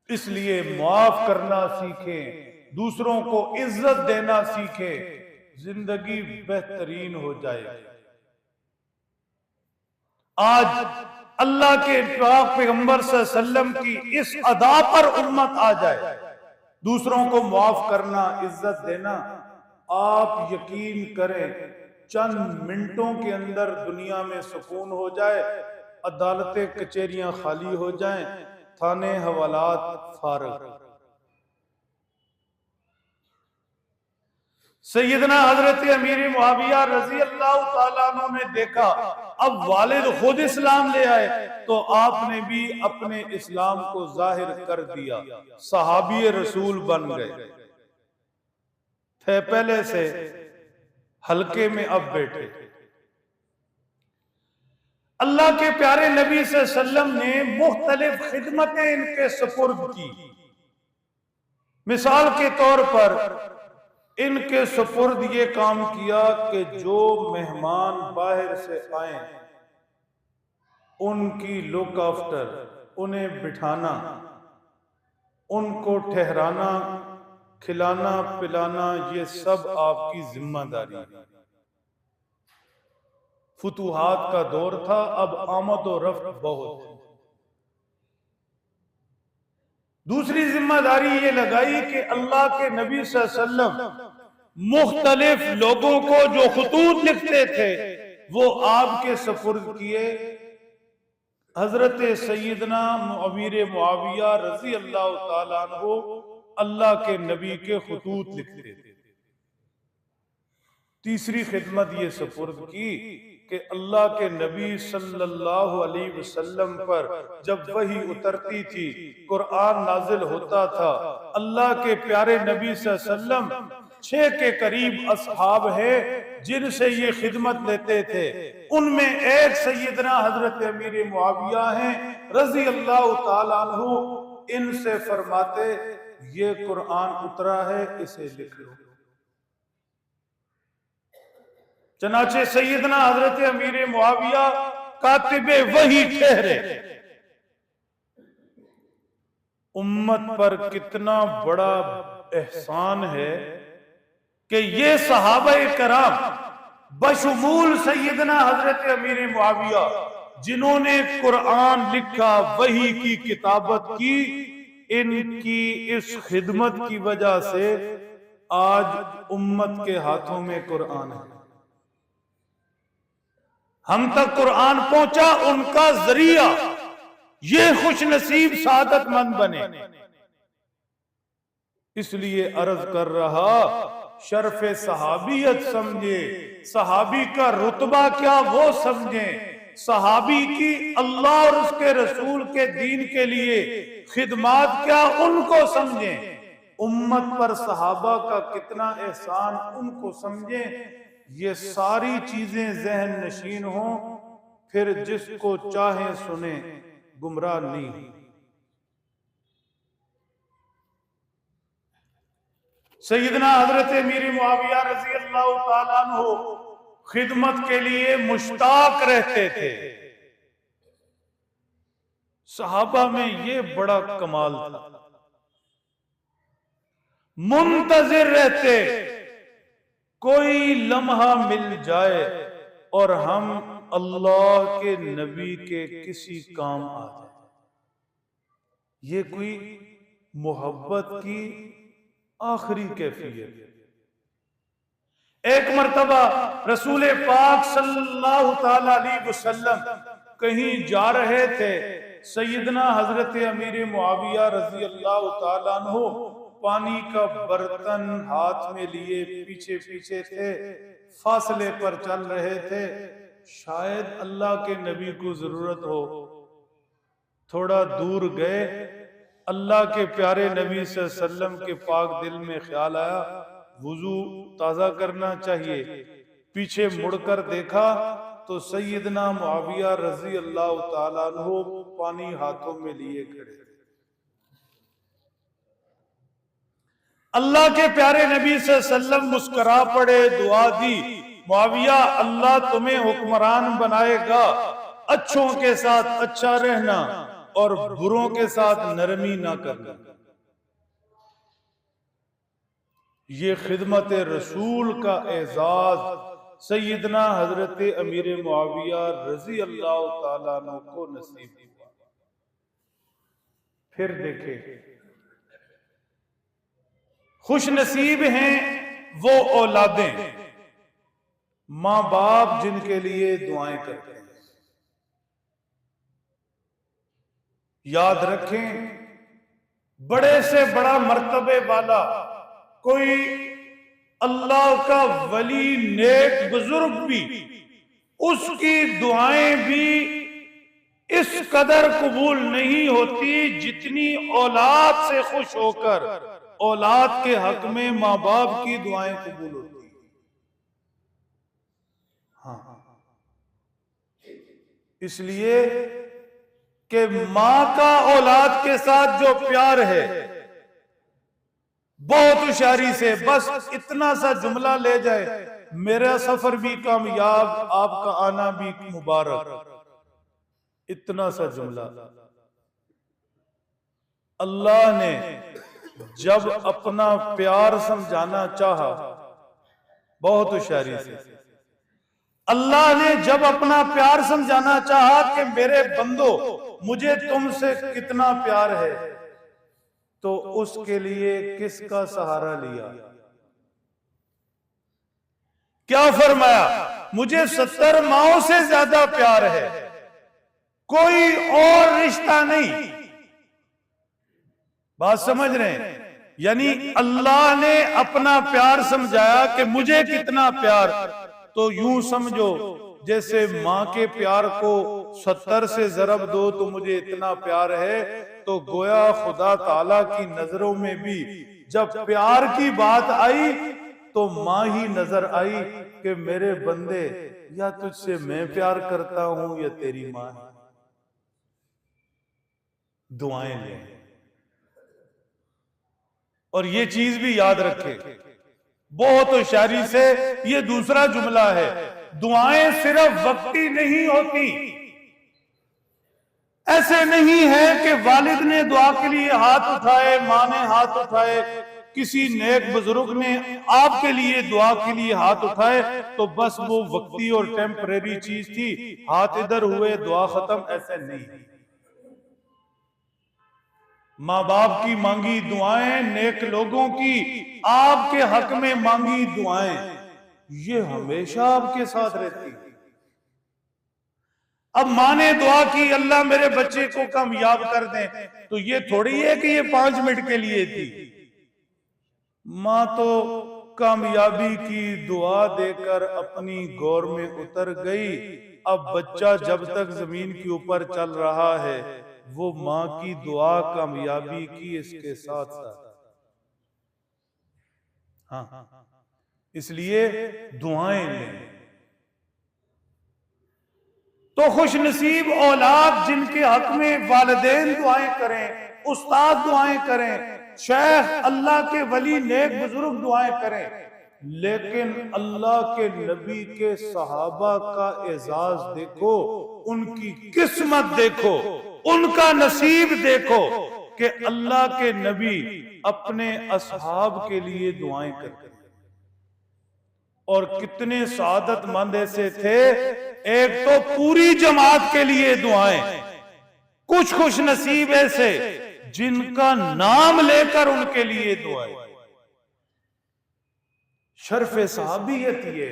इसलिए माफ करना सीखें, दूसरों को इज्जत देना सीखें, जिंदगी बेहतरीन हो जाएगी। आज अल्लाह के पाक पैगंबर सल्लल्लाहु अलैहि वसल्लम की इस अदा पर उम्मत आ जाए, दूसरों को माफ करना, इज्जत देना, आप यकीन करें चंद मिनटों के अंदर दुनिया में सुकून हो जाए, अदालतें कचहरियां खाली हो जाएं, थाने हवालात फारग। सैयदना हजरत अमीर मुआविया रजी अल्लाह ताला अन्हु ने देखा अब वालिद खुद इस्लाम ले आए, तो आपने भी अपने इस्लाम को जाहिर कर दिया, सहाबी रसूल बन गए थे पहले से, हल्के में अब बैठे। अल्लाह के प्यारे नबी सल्लल्लाहु अलैहि वसल्लम ने मुख्तलिफ खिदमतें इनके सुपुर्द की। मिसाल के तौर पर इनके सुपुर्द ये काम किया कि जो मेहमान बाहर से आए उनकी लुक आफ्टर, उन्हें बिठाना, उनको ठहराना, खिलाना पिलाना, ये सब आपकी जिम्मेदारी है। फुतूहात का दौर था, अब आमद और रफ्त बहुत है। दूसरी जिम्मेदारी ये लगाई कि अल्लाह के नबी सल्लल्लाहु अलैहि वसल्लम मुख्तलिफ लोगों को जो खुतूत लिखते थे वो आपके सुपुर्द किए। हजरत सैयदना अमीर मुआविया रजी अल्लाह ताला अन्हु अल्लाह के नबी के खुतूत लिखते थे। तीसरी खिदमत ये सुपुर्द की कि अल्लाह के नबी सल्लल्लाहु अलैहि वसल्लम पर जब वही उतरती थी, कुरान नाजिल होता था, अल्लाह के प्यारे नबी सल्लल्लाहु अलैहि वसल्लम 6 के करीब असहाब है जिनसे ये खिदमत लेते थे। उनमें एक सैयदना हजरत अमीर मुआविया हैं रजी अल्लाह ताला अन्हु, इनसे फरमाते ये कुरान उतरा है, इसे लिख लो। चनाचे सैयदना हजरत अमीर मुआविया कातिबे वही ठहरे। उम्मत पर कितना बड़ा एहसान है कि ये सहाबाए कराम बशमूल सैयदना हजरत अमीर मुआविया जिन्होंने कुरान लिखा, वही की किताबत की, इनकी इस खिदमत की वजह से आज उम्मत के हाथों में कुरान है। हम तक कुरान पहुंचा उनका जरिया, ये खुश नसीब सादतमंद बने। इसलिए अर्ज कर रहा, शर्फे सहाबियत समझे, सहाबी का रुतबा क्या वो समझे, सहाबी की अल्लाह और उसके रसूल के दीन के लिए खिदमात क्या उनको समझे, उम्मत पर सहाबा का कितना एहसान उनको समझे। ये सारी चीजें जहन नशीन हो, फिर जिसको चाहे सुने, गुमराह नहीं। सैयदना हजरत अमीर मुआविया रजी अल्लाह ताला अन्हु खिदमत के लिए मुश्ताक रहते थे। सहाबा में ये बड़ा कमाल था, मुंतजिर रहते कोई लम्हा मिल जाए और हम अल्लाह के नबी के किसी काम आ जाए। ये कोई मोहब्बत की आखिरी कैफियत। एक मर्तबा रसूल पाक सल्लल्लाहु ताला अलैहि वसल्लम कहीं जा रहे थे, सैयदना हजरत अमीर मुआविया रजी अल्लाह ताला अन्हु पानी का बर्तन हाथ में लिए पीछे पीछे थे, फासले पर चल रहे थे। शायद अल्लाह के नबी को जरूरत हो, थोड़ा दूर गए, अल्लाह के प्यारे नबी सल्लल्लाहु अलैहि वसल्लम के पाक दिल में ख्याल आया वुजू ताजा करना चाहिए। पीछे मुड़कर देखा तो सैयदना मुआविया रजी अल्लाह ताला अन्हु पानी हाथों में लिए खड़े। अल्लाह के प्यारे नबी सल्लल्लाहु अलैहि वसल्लम मुस्कुरा पड़े, दुआ दी, मुआविया अल्लाह तुम्हें हुक्मरान बनाएगा, अच्छों के साथ अच्छा रहना और बुरों के साथ नरमी ना करना। ये खिदमत रसूल का एजाज सैयदना हजरत अमीर मुआविया रजी अल्लाह ताला अन्हु को नसीब हुआ। फिर देखे, खुश नसीब हैं वो औलादें, मां बाप जिनके लिए दुआएं करते हैं। याद रखें, बड़े से बड़ा मर्तबे वाला कोई अल्लाह का वली नेक बुजुर्ग भी, उसकी दुआएं भी इस कदर कबूल नहीं होती जितनी औलाद से खुश होकर औलाद के हक में मां बाप की दुआएं कबूल होती है। हाँ, इसलिए कि मां का औलाद के साथ जो प्यार है, बहुत होशियारी से बस इतना सा जुमला ले जाए, मेरा सफर भी कामयाब, आपका आना भी मुबारक, इतना सा जुमला। अल्लाह ने जब अपना प्यार समझाना चाहा, बहुत होशियारी से अल्लाह ने जब अपना प्यार समझाना चाहा कि मेरे बंदो मुझे तुमसे कितना प्यार है, तो उसके लिए किसका सहारा लिया? क्या फरमाया? मुझे 70 माओं से ज्यादा प्यार है, कोई और रिश्ता नहीं। बात समझ रहे हैं? यानी अल्लाह ने अपना प्यार समझाया कि मुझे कितना प्यार, तो यूं समझो जैसे मां के प्यार को 70 से जरब दो तो मुझे इतना प्यार है, तो गोया खुदा ताला की नजरों में भी जब प्यार की बात आई तो मां ही नजर आई कि मेरे बंदे, या तुझसे मैं प्यार करता हूं या तेरी मां। दुआएं ले, और ये चीज भी याद रखे, बहुत होशियारी से, ये दूसरा जुमला है, दुआएं सिर्फ वक्ती नहीं होती। ऐसे नहीं है कि वालिद ने दुआ के लिए हाथ उठाए, मां ने हाथ उठाए, किसी नेक बुजुर्ग ने आपके लिए दुआ के लिए हाथ उठाए तो बस वो वक्ती और टेम्परेरी चीज थी, हाथ इधर हुए दुआ खत्म, ऐसे नहीं। माँ बाप की मांगी दुआएं, नेक लोगों की आपके हक में मांगी दुआएं, ये हमेशा आपके साथ रहती। अब माँ ने दुआ की अल्लाह मेरे बच्चे को कामयाब कर दे, तो ये थोड़ी है कि ये 5 मिनट के लिए थी। माँ तो कामयाबी की दुआ देकर अपनी गौर में उतर गई। अब बच्चा जब तक जमीन के ऊपर चल रहा है, वो माँ की दुआ कामयाबी की इसके साथ साथ। हाँ, इसलिए दुआएं लें। तो खुश नसीब औलाद जिनके हक में वालिदैन दुआएं करें, उस्ताद दुआएं करें, शेख अल्लाह के वली नेक बुजुर्ग दुआएं करें, लेकिन अल्लाह के नबी के सहाबा का एजाज देखो, उनकी किस्मत देखो, उनका नसीब देखो कि अल्लाह के नबी अपने असहाब के लिए दुआएं करते। और कितने सादतमंद ऐसे थे, एक तो पूरी जमात के लिए दुआएं, कुछ खुश नसीब ऐसे जिनका नाम लेकर उनके लिए दुआएं। शर्फे साहबियत ये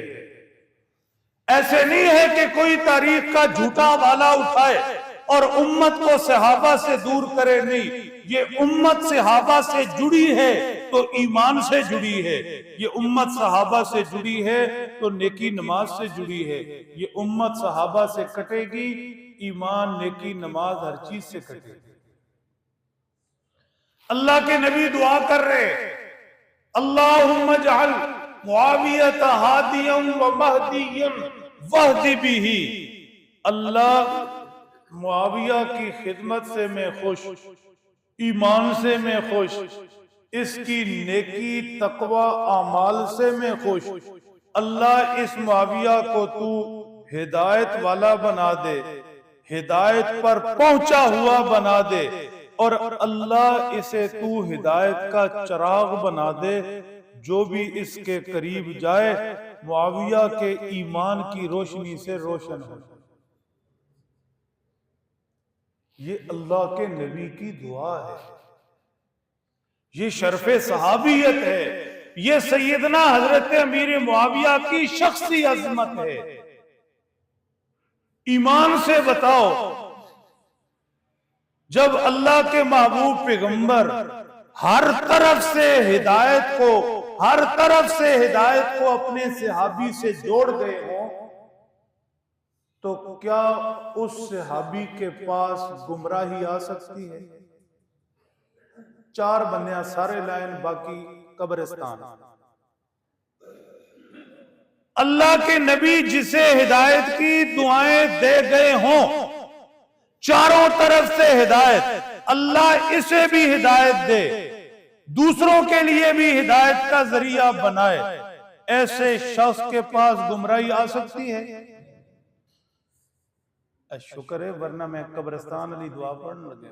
ऐसे नहीं है कि कोई तारीख का झूठा वाला उठाए और उम्मत को सहाबा से दूर करे, नहीं, ये उम्मत सहाबा से जुड़ी है तो ईमान से जुड़ी है, ये उम्मत सहाबा से जुड़ी है तो नेकी नमाज से जुड़ी है, ये उम्मत सहाबा से कटेगी, ईमान नेकी नमाज हर चीज से कटेगी। अल्लाह के नबी दुआ कर रहे, अल्लाहुम्मा जअल मुआवियत हादियम व महदियम वहदी बिही। अल्लाह मुआविया की खिदमत से मैं खुश, ईमान से मैं खुश, इसकी नेकी तकवा आमाल से मैं खुश। अल्लाह इस मुआविया को तू हिदायत वाला बना दे, हिदायत पर पहुंचा हुआ बना दे, और अल्लाह इसे तू हिदायत का चिराग बना दे। जो भी इसके करीब जाए मुआविया के ईमान की रोशनी से रोशन हो। ये अल्लाह के नबी की दुआ है, ये शर्फे सहाबियत है, ये सैयदना हजरत अमीर मुआविया की शख्सी अजमत है। ईमान से बताओ, जब अल्लाह के महबूब पैगंबर हर तरफ से हिदायत को अपने सहाबी से जोड़ गए हों, तो क्या उस सहाबी के पास गुमराही आ सकती है? 4 बंदियां सारे लाइन, बाकी कब्रिस्तान। अल्लाह के नबी जिसे हिदायत की दुआएं दे गए हों, चारों तरफ से हिदायत, अल्लाह इसे भी हिदायत दे, दूसरों के लिए भी हिदायत का जरिया बनाए। ऐसे शख्स के पास गुमराही आ सकती है? शुक्र है, वरना मैं कब्रिस्तान वाली दुआ पढ़ने लगे।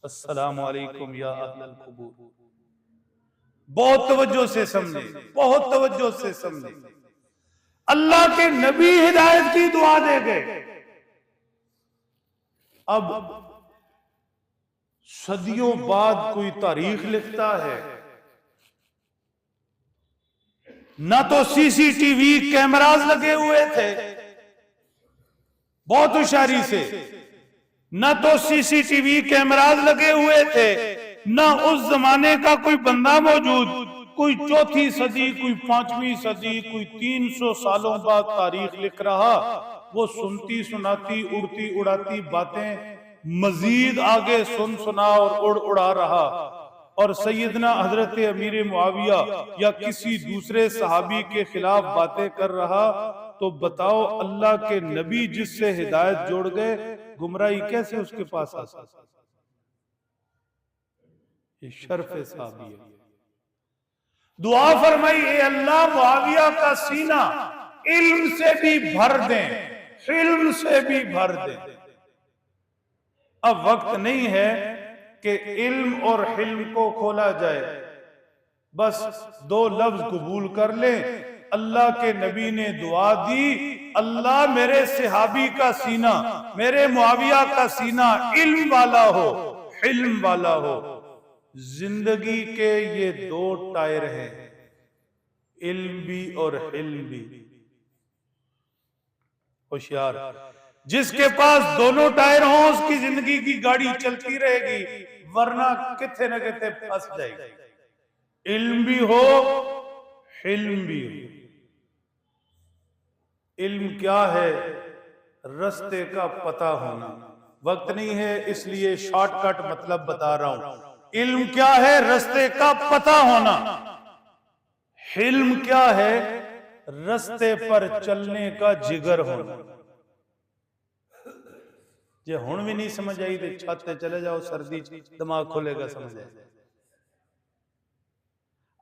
अस्सलामु अलैकुम या अहलल कुबूर। बहुत तवज्जो से समझे, बहुत तवज्जो से समझे। अल्लाह के नबी हिदायत की दुआ दे गए। अब सदियों बाद कोई तारीख लिखता है, ना तो सीसीटीवी कैमरास लगे हुए थे बहुत होशियारी से, न तो सीसीटीवी कैमरास लगे हुए थे, न उस जमाने का कोई बंदा मौजूद। कोई 4वीं सदी, कोई 5वीं सदी, कोई 300 सालों बाद तारीख लिख रहा। वो सुनती सुनाती उड़ती उड़ाती बातें मजीद आगे सुन सुना और उड़ उड़ा रहा। और सैयदना हजरत अमीर मुआविया या किसी दूसरे सहाबी के खिलाफ बातें कर रहा। तो बताओ, अल्लाह के नबी जिससे हिदायत जोड़ गए, गुमराही कैसे उसके पास आ सकती? ये शर्फे साहबी है। दुआ फरमाई, ए अल्लाह मुआविया का सीना इल्म से भी भर दें, इल्म से भी भर दें। अब वक्त नहीं है कि इल्म और हिल्म को खोला जाए, बस 2 लफ्ज कबूल कर ले। अल्लाह के नबी ने दुआ दी, अल्लाह मेरे सहाबी का सीना, मेरे मुआविया का सीना इल्म वाला हो, हिल्म वाला हो। जिंदगी के ये 2 टायर हैं, इल्म भी और हिल्म भी। होशियार जिसके पास दोनों टायर हों, उसकी जिंदगी की गाड़ी चलती रहेगी, वरना किथे न किथे फंस जाएगी। इल्म भी हो, हिल्म भी हो। इल्म क्या है? रास्ते का पता होना। वक्त नहीं है इसलिए शॉर्टकट मतलब बता रहा हूं। इल्म क्या है? रास्ते का पता होना। हिल्म क्या है? रास्ते पर चलने का जिगर होना। जे हुण भी नहीं समझ आई तो छत पे चले जाओ, सर्दी दिमाग खोलेगा, समझ आए।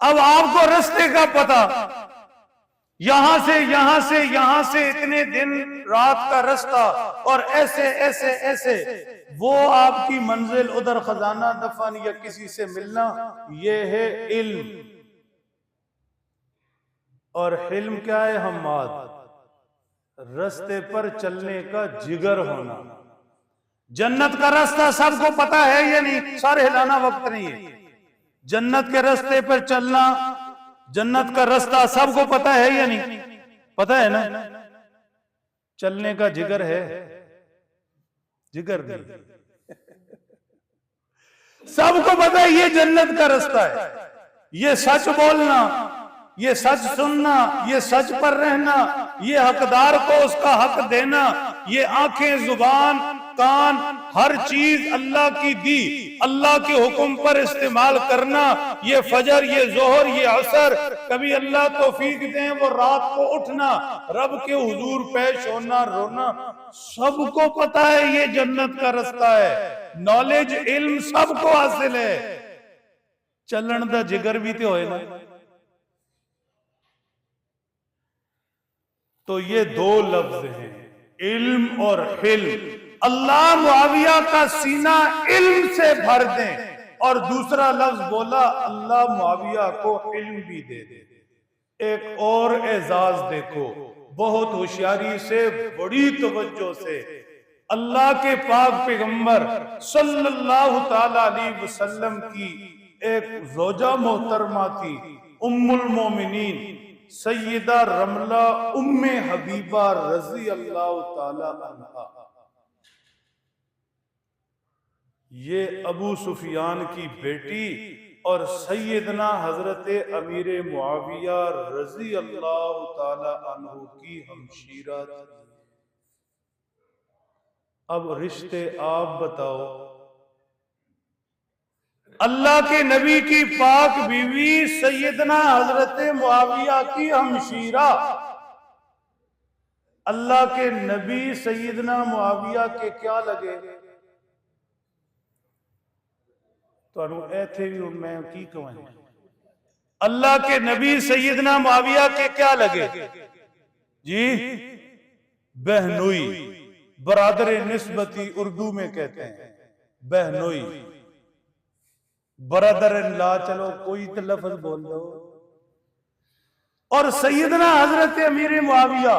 अब आपको रास्ते का पता, यहां से इतने दिन रात का रास्ता, और ऐसे ऐसे ऐसे वो आपकी मंजिल, उधर खजाना दफन या किसी से मिलना, ये है इल्म। और हिल्म क्या है? हम्माद, रास्ते पर चलने का जिगर होना। जन्नत का रास्ता सबको पता है या नहीं? सारे हिलाना वक्त नहीं है। जन्नत के रास्ते पर चलना, जन्नत का रास्ता सबको पता है या नहीं? पता है ना? चलने का जिगर है? जिगर नहीं। सबको पता है ये जन्नत का रास्ता है। ये सच बोलना, ये सच सुनना, ये सच पर रहना, ये हकदार को उसका हक देना, ये आंखें, जुबान, कान, हर चीज अल्लाह की दी, अल्लाह के हुक्म पर इस्तेमाल करना, ये फजर, ये जोहर, ये असर, कभी अल्लाह तौफीक दें वो रात को उठना, रब के हुजूर पेश होना, रोना, सबको पता है ये जन्नत का रास्ता है। नॉलेज इल्म सबको हासिल है, चलन दा जिगर भी तो होए ना। तो ये दो लफ्ज हैं, इल्म और हिल्म। अल्लाह मुआविया का सीना इल्म से भर दें, और दूसरा लफ्ज बोला अल्लाह मुआविया को इल्म भी दे दे। एक और एजाज देखो, बहुत होशियारी से, बड़ी तवज्जो से, अल्लाह के पाक पैगंबर सल्लल्लाहु ताला अलैहि वसल्लम की एक ज़ौजा मोहतरमा थी, उम्मुल मोमिनीन सैयदा रमला उम्मे हबीबा रजी अल्लाह ताला अन्हा। ये अबू सुफियान की बेटी और सैयदना हजरत अमीर मुआविया रजी अल्लाह ताला अन्हु की हमशीरा थी। अब रिश्ते आप बताओ, अल्लाह के नबी की पाक बीवी सैयदना हजरत मुआविया की हमशीरा, अल्लाह के नबी सैयदना मुआविया के क्या लगे? ऐथे भी मैं की कहूं, अल्लाह के नबी सैयदना मुआविया के क्या लगे जी? बहनोई, बरादर निस्बती उर्दू में कहते हैं बहनोई, बरादर ला, चलो कोई तो लफ्ज बोल दो। और सैयदना हजरत अमीर मुआविया,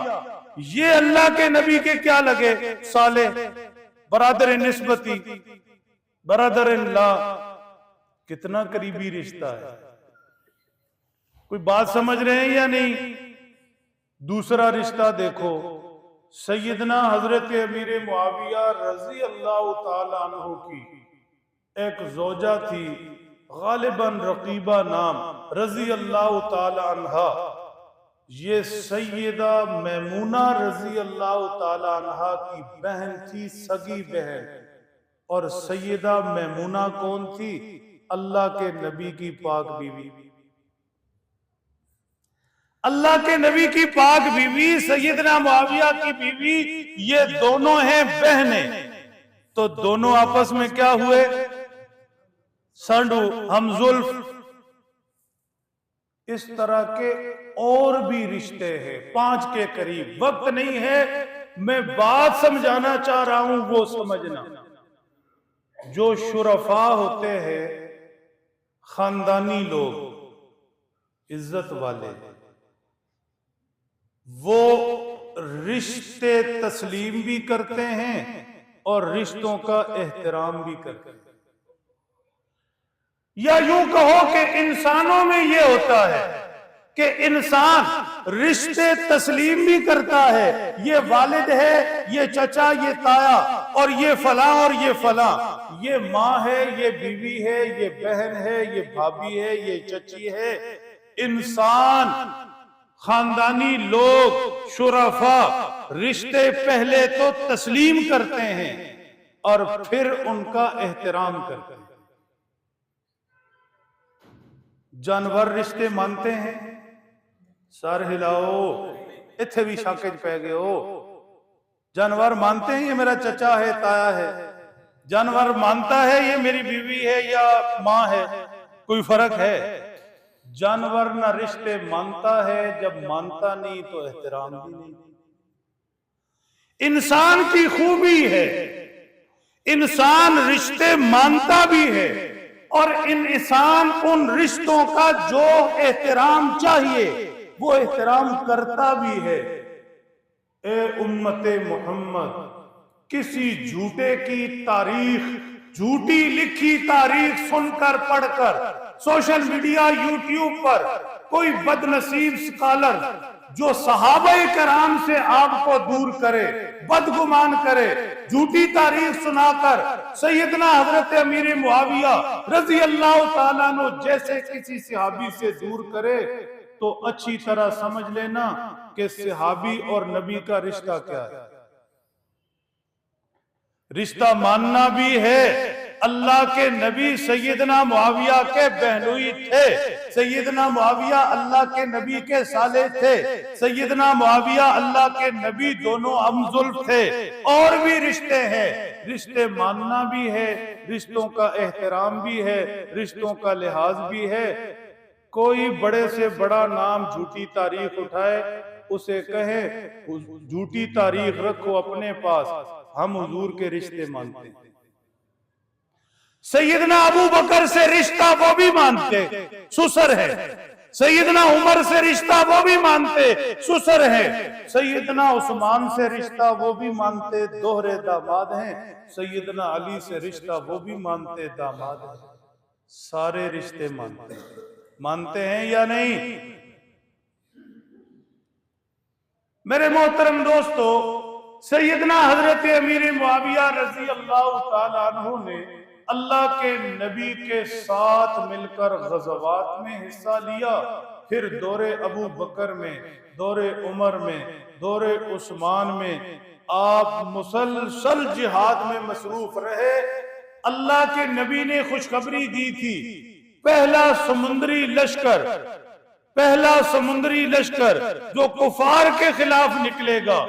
ये अल्लाह के नबी के क्या लगे? साले, बरादर निस्बती, बरादर ला, कितना करीबी रिश्ता है। कोई बात समझ रहे हैं या नहीं? दूसरा रिश्ता देखो, सैयदना हजरत अमीर मुआविया रजी अल्लाह ताला अन्हु की एक ज़ौजा थी, गालिबन रकीबा नाम, रजी अल्लाह ताला अन्हा। ये सैयदा मैमूना रजी अल्लाह ताला अन्हा की बहन थी, सगी बहन। और सैयदा मैमूना कौन थी? अल्लाह के नबी की पाक बीवी। अल्लाह के नबी की पाक बीवी सैयदना मुआविया की बीवी, ये दोनों हैं बहनें। तो दोनों आपस में क्या हुए? संडू हमजुल्फ। इस तरह के और भी रिश्ते हैं, 5 के करीब। वक्त नहीं है, मैं बात समझाना चाह रहा हूं, वो समझना। जो शुरफा होते हैं, खानदानी लोग, इज्जत वाले, वो रिश्ते तस्लीम भी करते हैं और रिश्तों का एहतराम भी करते हैं। या यूं कहो कि इंसानों में ये होता है कि इंसान रिश्ते तस्लीम भी करता है। ये वालिद है, ये चचा, ये ताया, और ये फला और ये फला, ये माँ है, ये बीवी है, ये बहन है, ये भाभी है, ये चची है। इंसान, खानदानी लोग, शुरफा, रिश्ते पहले तो तस्लीम करते हैं और फिर उनका एहतराम करते हैं। जानवर रिश्ते मानते हैं? सर हिलाओ, इत्थे भी शाके पै गए हो। जानवर मानते हैं ये मेरा चचा है, ताया है? जानवर मानता है ये मेरी बीवी है या माँ है? कोई फर्क है? जानवर ना रिश्ते मानता है, जब मानता नहीं तो एहतराम भी नहीं। इंसान की खूबी है, इंसान रिश्ते मानता भी है और इंसान उन रिश्तों का जो एहतराम चाहिए वो एहतराम करता भी है। ए उम्मते मोहम्मद, किसी झूठे की तारीख, झूठी लिखी तारीख सुनकर पढ़कर सोशल मीडिया, यूट्यूब पर कोई बदनसीब स्कॉलर जो सहाबाए कराम से आपको दूर करे, बदगुमान करे, झूठी तारीख सुनाकर सैयदना हजरत अमीर मुआविया रजी अल्लाह ताला अन्हु जैसे किसी सहाबी से दूर करे, तो अच्छी तरह समझ लेना कि सहाबी और नबी का रिश्ता क्या है। रिश्ता मानना भी है अल्लाह के नबी सैयदना मुआविया के बहनोई थे। सैयदना मुआविया अल्लाह के नबी के साले थे। सैयदना मुआविया अल्लाह के नबी दोनों हमजुल्फ थे। और भी रिश्ते हैं, रिश्ते मानना भी है, रिश्तों का एहतराम भी है, रिश्तों का लिहाज भी है। कोई बड़े से बड़ा नाम झूठी तारीख उठाए, उसे कहे झूठी तारीख रखो अपने पास, हम हुजूर के रिश्ते मानते हैं। सैयदना अबू बकर से रिश्ता वो भी मानते, सुसर है। सैयदना उमर से रिश्ता वो भी मानते, सुसर है। सैयदना उस्मान से रिश्ता वो भी मानते, दोहरे दामाद हैं। सैयदना अली से रिश्ता वो भी मानते, दामाद हैं। सारे रिश्ते मानते हैं या नहीं? मेरे मोहतरम दोस्तों, सैयदना हजरत अमीर मुआविया रजी अल्लाह तआला अन्हु ने अल्लाह के नबी के साथ मिलकर गज़वात में हिस्सा लिया। फिर दौरे अबू बकर में, दौरे उमर में, दौरे उस्मान में आप मुसलसल जिहाद में मसरूफ रहे। अल्लाह के नबी ने खुशखबरी दी थी, पहला समुद्री लश्कर जो कुफार के खिलाफ निकलेगा,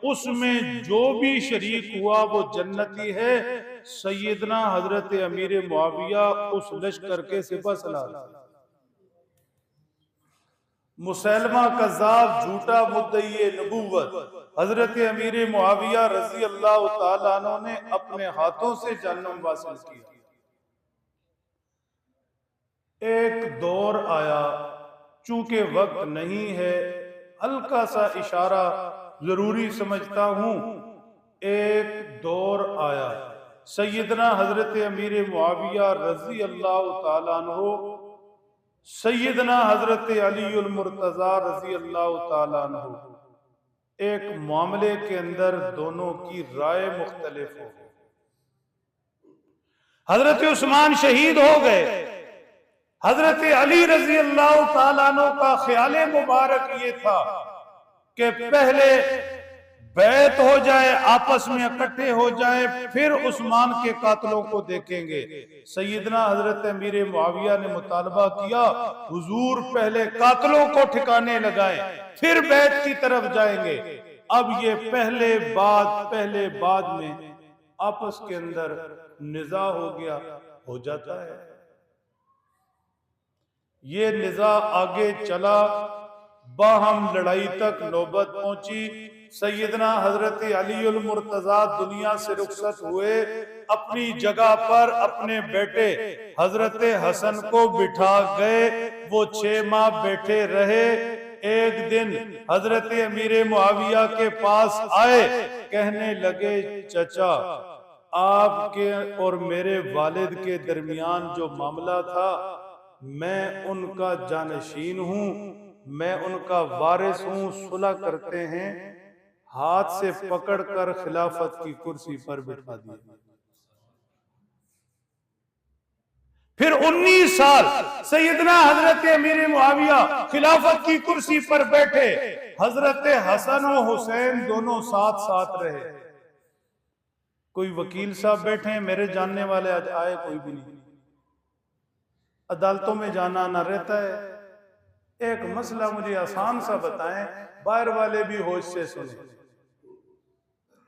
उसमें जो भी शरीक हुआ वो जन्नती है। सैयदना हजरत अमीर मुआविया उस लश्कर के सिपहसालार। मुसलमा कज़्ज़ाब, झूठा मुद्दई नबूवत, हजरत अमीर मुआविया रजी अल्लाह तआला अन्हु ने अपने हाथों से जन्नम हासिल किया। एक दौर आया, चूंकि वक्त नहीं है, हल्का सा इशारा जरूरी समझता हूं। एक दौर आया, सैयदना हजरत अमीर मुआविया रजी अल्लाह तआला अन्हु, सैयदना हजरत अलीउल मुर्तजा रजी अल्लाह तआला अन्हु, एक मामले के अंदर दोनों की राय मुख्तलिफ हो गई। हजरत उस्मान शहीद हो गए। हजरत अली रजी अल्लाह तआला अन्हु का ख्याल मुबारक ये था कि पहले बैत हो जाए, आपस में इकट्ठे हो जाए, फिर उस्मान के कातलों को देखेंगे। सैयदना हजरत अमीर मुआविया ने मुतालबा किया, हुजूर पहले कातलों को ठिकाने लगाएं, फिर बैत की तरफ जाएंगे। अब ये पहले बाद में आपस के अंदर निजा हो जाता है। ये निजा आगे चला, बाहम लड़ाई तक नौबत पहुंची। सैयदना हजरत अलीउल मुर्तजा दुनिया से रुखसत हुए। अपनी जगह पर अपने बेटे हजरत हसन को बिठा गए। वो 6 माह बैठे रहे। एक दिन हजरत अमीर मुआविया के पास आए, कहने लगे, चचा, आपके और मेरे वालिद के दरमियान जो मामला था, मैं उनका जानशीन हूं, मैं उनका वारिस हूं, सुलह करते हैं। हाथ से पकड़कर खिलाफत की कुर्सी पर बिठा दिया। फिर 19 साल सैयदना हजरत अमीर मुआविया खिलाफत की कुर्सी पर बैठे। हजरत हसन और हुसैन दोनों साथ रहे। कोई वकील साहब बैठे हैं, मेरे जानने वाले आज आए कोई भी नहीं। अदालतों में जाना ना रहता है। एक मसला मुझे आसान सा बताएं, बाहर वाले भी होश से सुने।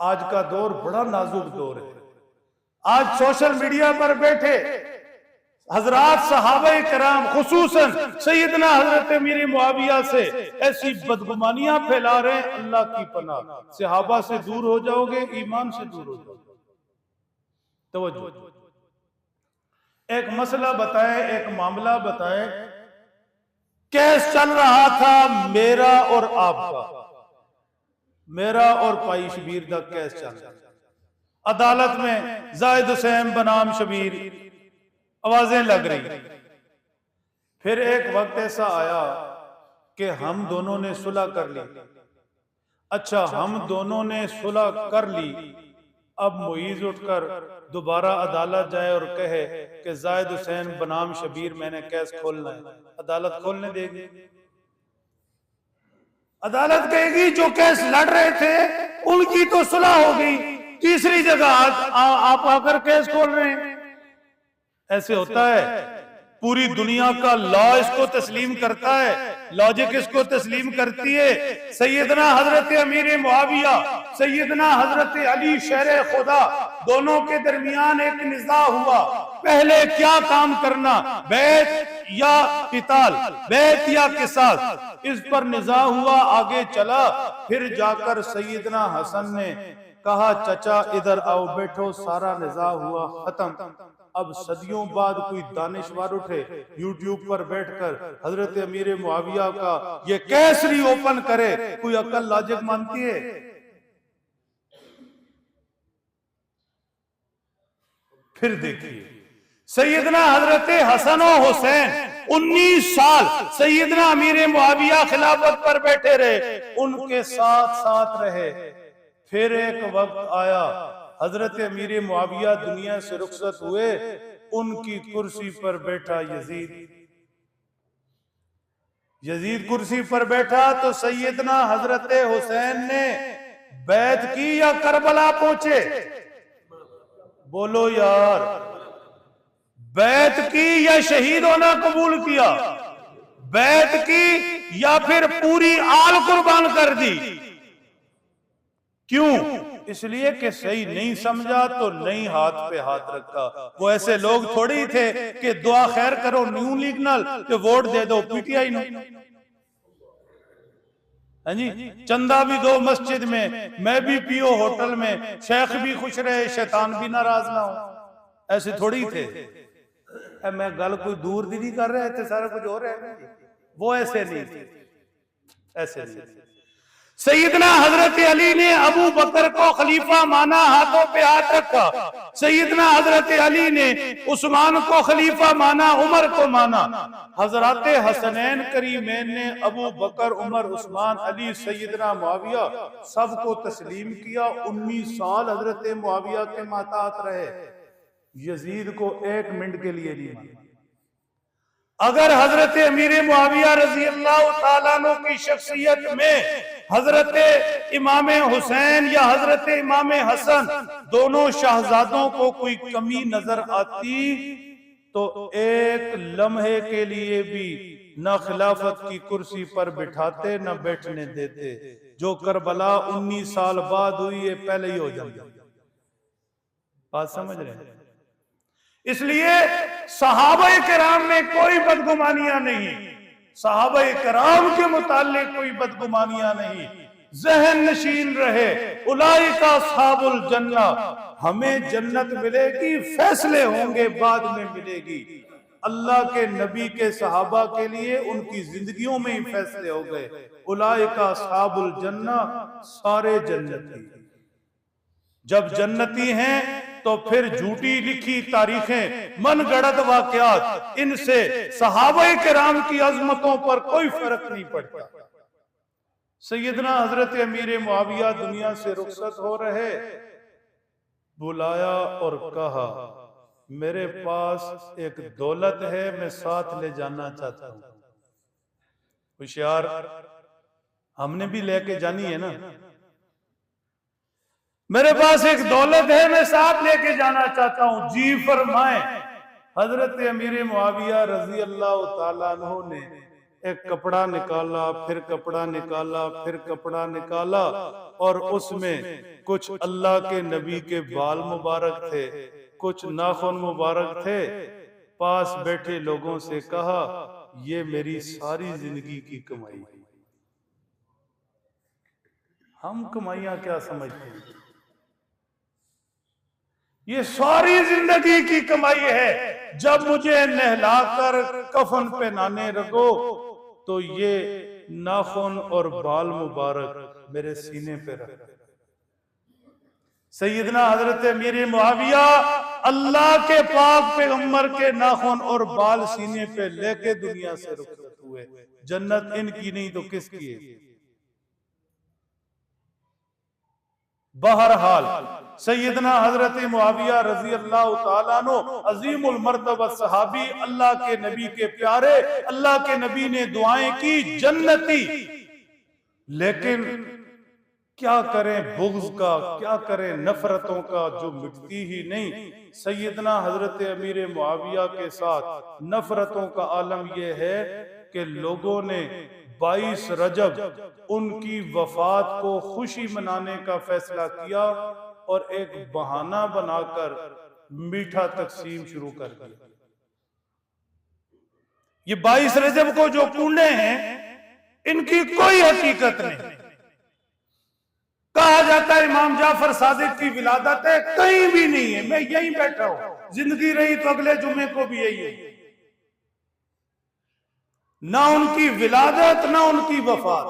आज का दौर बड़ा नाजुक दौर है। आज सोशल मीडिया पर बैठे हजरात सहाबाए किराम खुसूसन सैयदना हजरत अमीर मुआविया से ऐसी बदगुमानियां फैला रहे हैं, अल्लाह की पनाह। सहाबा से दूर हो जाओगे, ईमान से दूर हो जाओगे। तवज्जो, एक मसला बताए, एक मामला बताए। केस चल रहा था मेरा और आपका, मेरा और पाई शबीर का केस चल रहा था। अदालत में जायद हुसैन बनाम शबीर आवाजें लग रही। फिर एक वक्त ऐसा आया कि हम दोनों ने सुलह कर ली। अच्छा, हम दोनों ने सुलह कर ली। अब मुईज उठकर दोबारा अदालत जाए और कहे कि जायद हुसैन बनाम शबीर मैंने केस खोलना है, अदालत खोलने देगी? अदालत कहेगी जो केस लड़ रहे थे उनकी तो सुलह हो गई, तीसरी जगह आप आकर केस खोल रहे हैं। ऐसे होता है, पूरी दुनिया का लॉ इसको तस्लीम करता है, लॉजिक इसको तस्लीम करती है। सैयदना हजरत अमीर मुआविया, सैयदना हजरत अली शेर खुदा, दोनों के दरमियान एक निज़ा हुआ, पहले क्या काम करना, बैत या किताल, बैत या किसास, इस पर निज़ा हुआ, आगे चला। फिर जाकर सैयदना हसन ने कहा, चचा इधर आओ, बैठो, सारा निज़ा हुआ खत्म। अब सदियों बाद कोई दानिशवर उठे, यूट्यूब पर बैठकर हजरत अमीर मुआविया का ये केसरी ओपन करे, कोई अक्ल लॉजिक मानती है? फिर देखिए, सैयदना हजरत हसन और हुसैन 19 साल सैयदना अमीर मुआविया खिलाफत पर बैठे रहे, उनके साथ साथ रहे। फिर एक वक्त आया, हजरत अमीर मुआविया दुनिया से रुखसत हुए, उनकी कुर्सी पर बैठा यजीद। यजीद कुर्सी पर बैठा तो सैयदना हजरत हुसैन ने बैत की या करबला पहुंचे? बोलो यार, बैत की या शहीद होना कबूल किया? बैत की या फिर पूरी आल कुर्बान कर दी? क्यों? इसलिए कि सही नहीं समझा तो नहीं हाथ पे हाथ रखा। वो ऐसे लोग थोड़ी थे कि दुआ खैर करो न्यू लीग नाल कि वोट दे दो पीटीआई नो, हाँ जी, चंदा भी दो मस्जिद में, मैं भी पियो होटल में, शेख भी खुश रहे, शैतान भी नाराज ना हो। ऐसे थोड़ी थे। मैं गल कोई दूर दी नहीं कर रहे थे, सारा कुछ हो रहा है, वो ऐसे नहीं थे, ऐसे नहीं। सैयदना हजरत अली ने अबू बकर को खलीफा माना, हाथों पे हाथ रखा। सैयदना हजरत अली ने उस्मान को खलीफा माना, उमर को माना। हजरत हसनैन करीमैन ने अबू बकर, उमर, उस्मान, अली, सैयदना मुआविया सबको तस्लीम किया। 19 साल हजरत मुआविया के माताहत रहे, यजीद को 1 मिनट के लिए नहीं माना। अगर हजरत अमीर मुआविया रजी अल्लाह तआला अन्हु की शख्सियत में हजरत इमाम हुसैन या हजरत इमाम हसन दोनों शहजादों को कोई कमी नजर आती तो एक लम्हे के लिए भी न खिलाफत की कुर्सी पर बिठाते न बैठने देते। जो करबला 19 साल बाद हुई है, पहले ही हो जाती। बात समझ रहे हैं? इसलिए सहाबाए किराम में कोई बदगुमानियां नहीं, सहाबाए किराम के मुताल्लिक कोई बदगुमानियां नहीं। जहन नशीन रहे, उलाइका अस्हाबुल जन्ना, हमें जन्नत मिलेगी, फैसले होंगे बाद में मिलेगी। अल्लाह के नबी के सहाबा के लिए उनकी जिंदगियों में ही फैसले हो गए। उलाइका अस्हाबुल जन्ना, सारे जन्नती। जब जन्नती हैं तो फिर झूठी लिखी तारीखें, मन गढ़ंत वाकयात, इनसे सहाबाए किराम की अजमतों पर कोई फर्क नहीं पड़ता। सैयदना हजरत अमीर मुआविया दुनिया से रुखसत हो रहे, बुलाया और कहा, मेरे पास एक दौलत है, मैं साथ ले जाना चाहता हूं। होशियार, हमने भी लेके जानी है ना। मेरे पास एक दौलत है, मैं साथ लेके जाना चाहता हूं। जी फरमाए। हजरत अमीर मुआविया रजी अल्लाह तआला अन्हु ने एक कपड़ा निकाला, फिर कपड़ा निकाला, फिर कपड़ा निकाला और उसमें कुछ अल्लाह के नबी के बाल मुबारक थे, कुछ नाखून मुबारक थे। पास बैठे लोगों से कहा, ये मेरी सारी जिंदगी की कमाई है। हम कमाइयां क्या समझते हैं? ये सारी जिंदगी की कमाई है। जब मुझे नहलाकर कफन पहनाने लगो तो ये नाखून और बाल मुबारक मेरे सीने पे रख। सैयदना हजरत अमीर मुआविया अल्लाह के पाक पैगंबर के नाखून और बाल सीने पे लेके दुनिया से रुखसत हुए। जन्नत इनकी नहीं तो किसकी है? बहरहाल सैयदना हजरत मुआविया रजी अल्लाह तआला अन्हु अजीमुल मर्तबा सहाबी, अल्लाह के नबी के प्यारे, अल्लाह के नबी ने दुआएं की, जन्नती। लेकिन क्या करें बुग़्ज़ का, क्या करें नफरतों का जो मिटती ही नहीं। सैयदना हजरत अमीर मुआविया के साथ नफरतों का आलम यह है कि लोगों ने 22 रजब उनकी वफात को खुशी मनाने का फैसला किया और एक बहाना बनाकर मीठा तकसीम शुरू कर दिया। ये 22 रजब को जो कूड़े हैं इनकी कोई हकीकत नहीं। कहा जाता है इमाम जाफर सादिक की विलादत है, कहीं भी नहीं है। मैं यहीं बैठा हूं, जिंदगी रही तो अगले जुम्मे को भी यही है। ना उनकी विलादत ना उनकी वफात।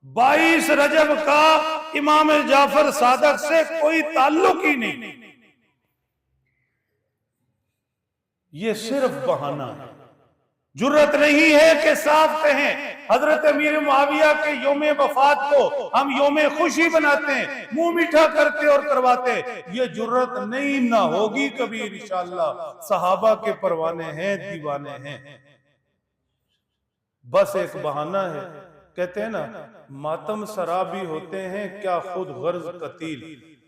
22 रजब का इमाम जाफर सादिक से कोई ताल्लुक ही नहीं। ये सिर्फ बहाना है। जुर्रत नहीं है कि साफ कहें हजरत अमीर मुआविया के योम वफात को हम योम खुशी बनाते हैं, मुंह मीठा करते और करवाते। ये जुर्रत नहीं, ना होगी कभी इंशाअल्लाह। सहाबा के परवाने हैं, दीवाने हैं। बस एक बहाना है। कहते हैं ना, मातम सराबी होते हैं क्या खुद गर्ज कतील,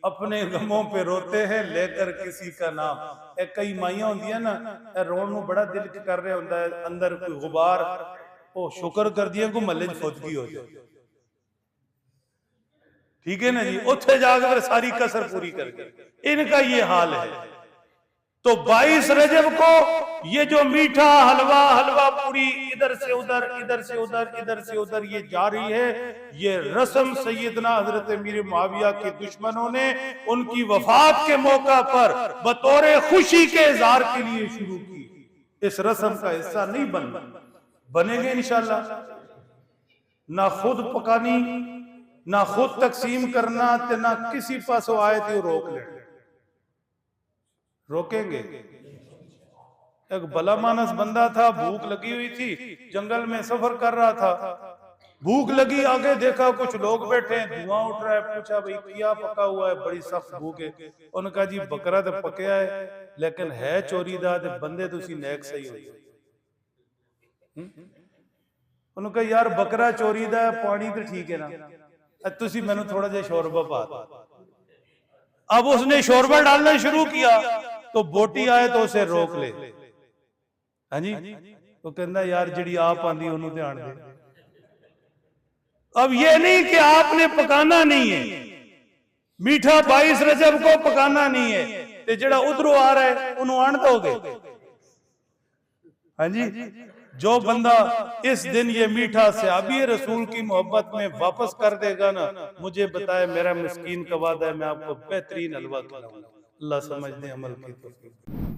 अपने गमों पे रोते हैं लेकर किसी का नाम। कई माइया होंदियां ना, रोन नूं बड़ा दिल कर रहा होंदा है, अंदर कोई गुबार, ओ शुक्र कर दिया को महल्ले च फौजगी हो जाए। ठीक है ना जी, उत्थे जाकर सारी कसर पूरी करके इनका ये हाल है। तो 22 रजब को ये जो मीठा हलवा हलवा पूरी इधर से उधर, इधर से उधर, इधर से उधर ये जारी है। ये रस्म सैयदना हजरत अमीर मुआविया के दुश्मनों ने उनकी वफात के मौका पर बतौर खुशी के इजहार के लिए शुरू की। इस रस्म का हिस्सा नहीं बनेंगे इंशाअल्लाह। ना खुद पकानी, ना खुद तकसीम करना, ना किसी पास आए थे रोक ले। रोकेंगे। एक भला मानस बंदा था, भूख लगी हुई थी, जंगल में सफर कर रहा था। भूख लगी, आगे देखा कुछ लोग बैठे हैं, धुआं उठ रहा है। पूछा भाई क्या पका हुआ है, बड़ी सख्त भूख है। उन्होंने कहा जी बकरा तो पकया है लेकिन है चोरी दा ते बंदे तुसी नेक सही हो। उन्होंने कहा यार बकरा चोरी दा, पानी तो ठीक है ना, तुसी मैनू थोड़ा जिहा शोरबा पा। अब उसने शोरबा डालना शुरू किया तो बोटी आए तो उसे रोक ले। हाँ जी, तो कहना यार जिहड़ी आप आंदी ओनू ध्यान दे। अब ये नहीं कि आपने पकाना नहीं है, मीठा 22 रजब को पकाना नहीं है, ते जिहड़ा उधरों आ रहा है उन्होंने आण दोगे। हाँ जी, जो बंदा इस दिन ये मीठा सहाबी रसूल की मोहब्बत में वापस कर देगा ना, मुझे बताए मेरा मिस्कीन का वादा है मैं आपको बेहतरीन हलवा खिलाऊंगा। अल्लाह समझने अमल की तौफीक।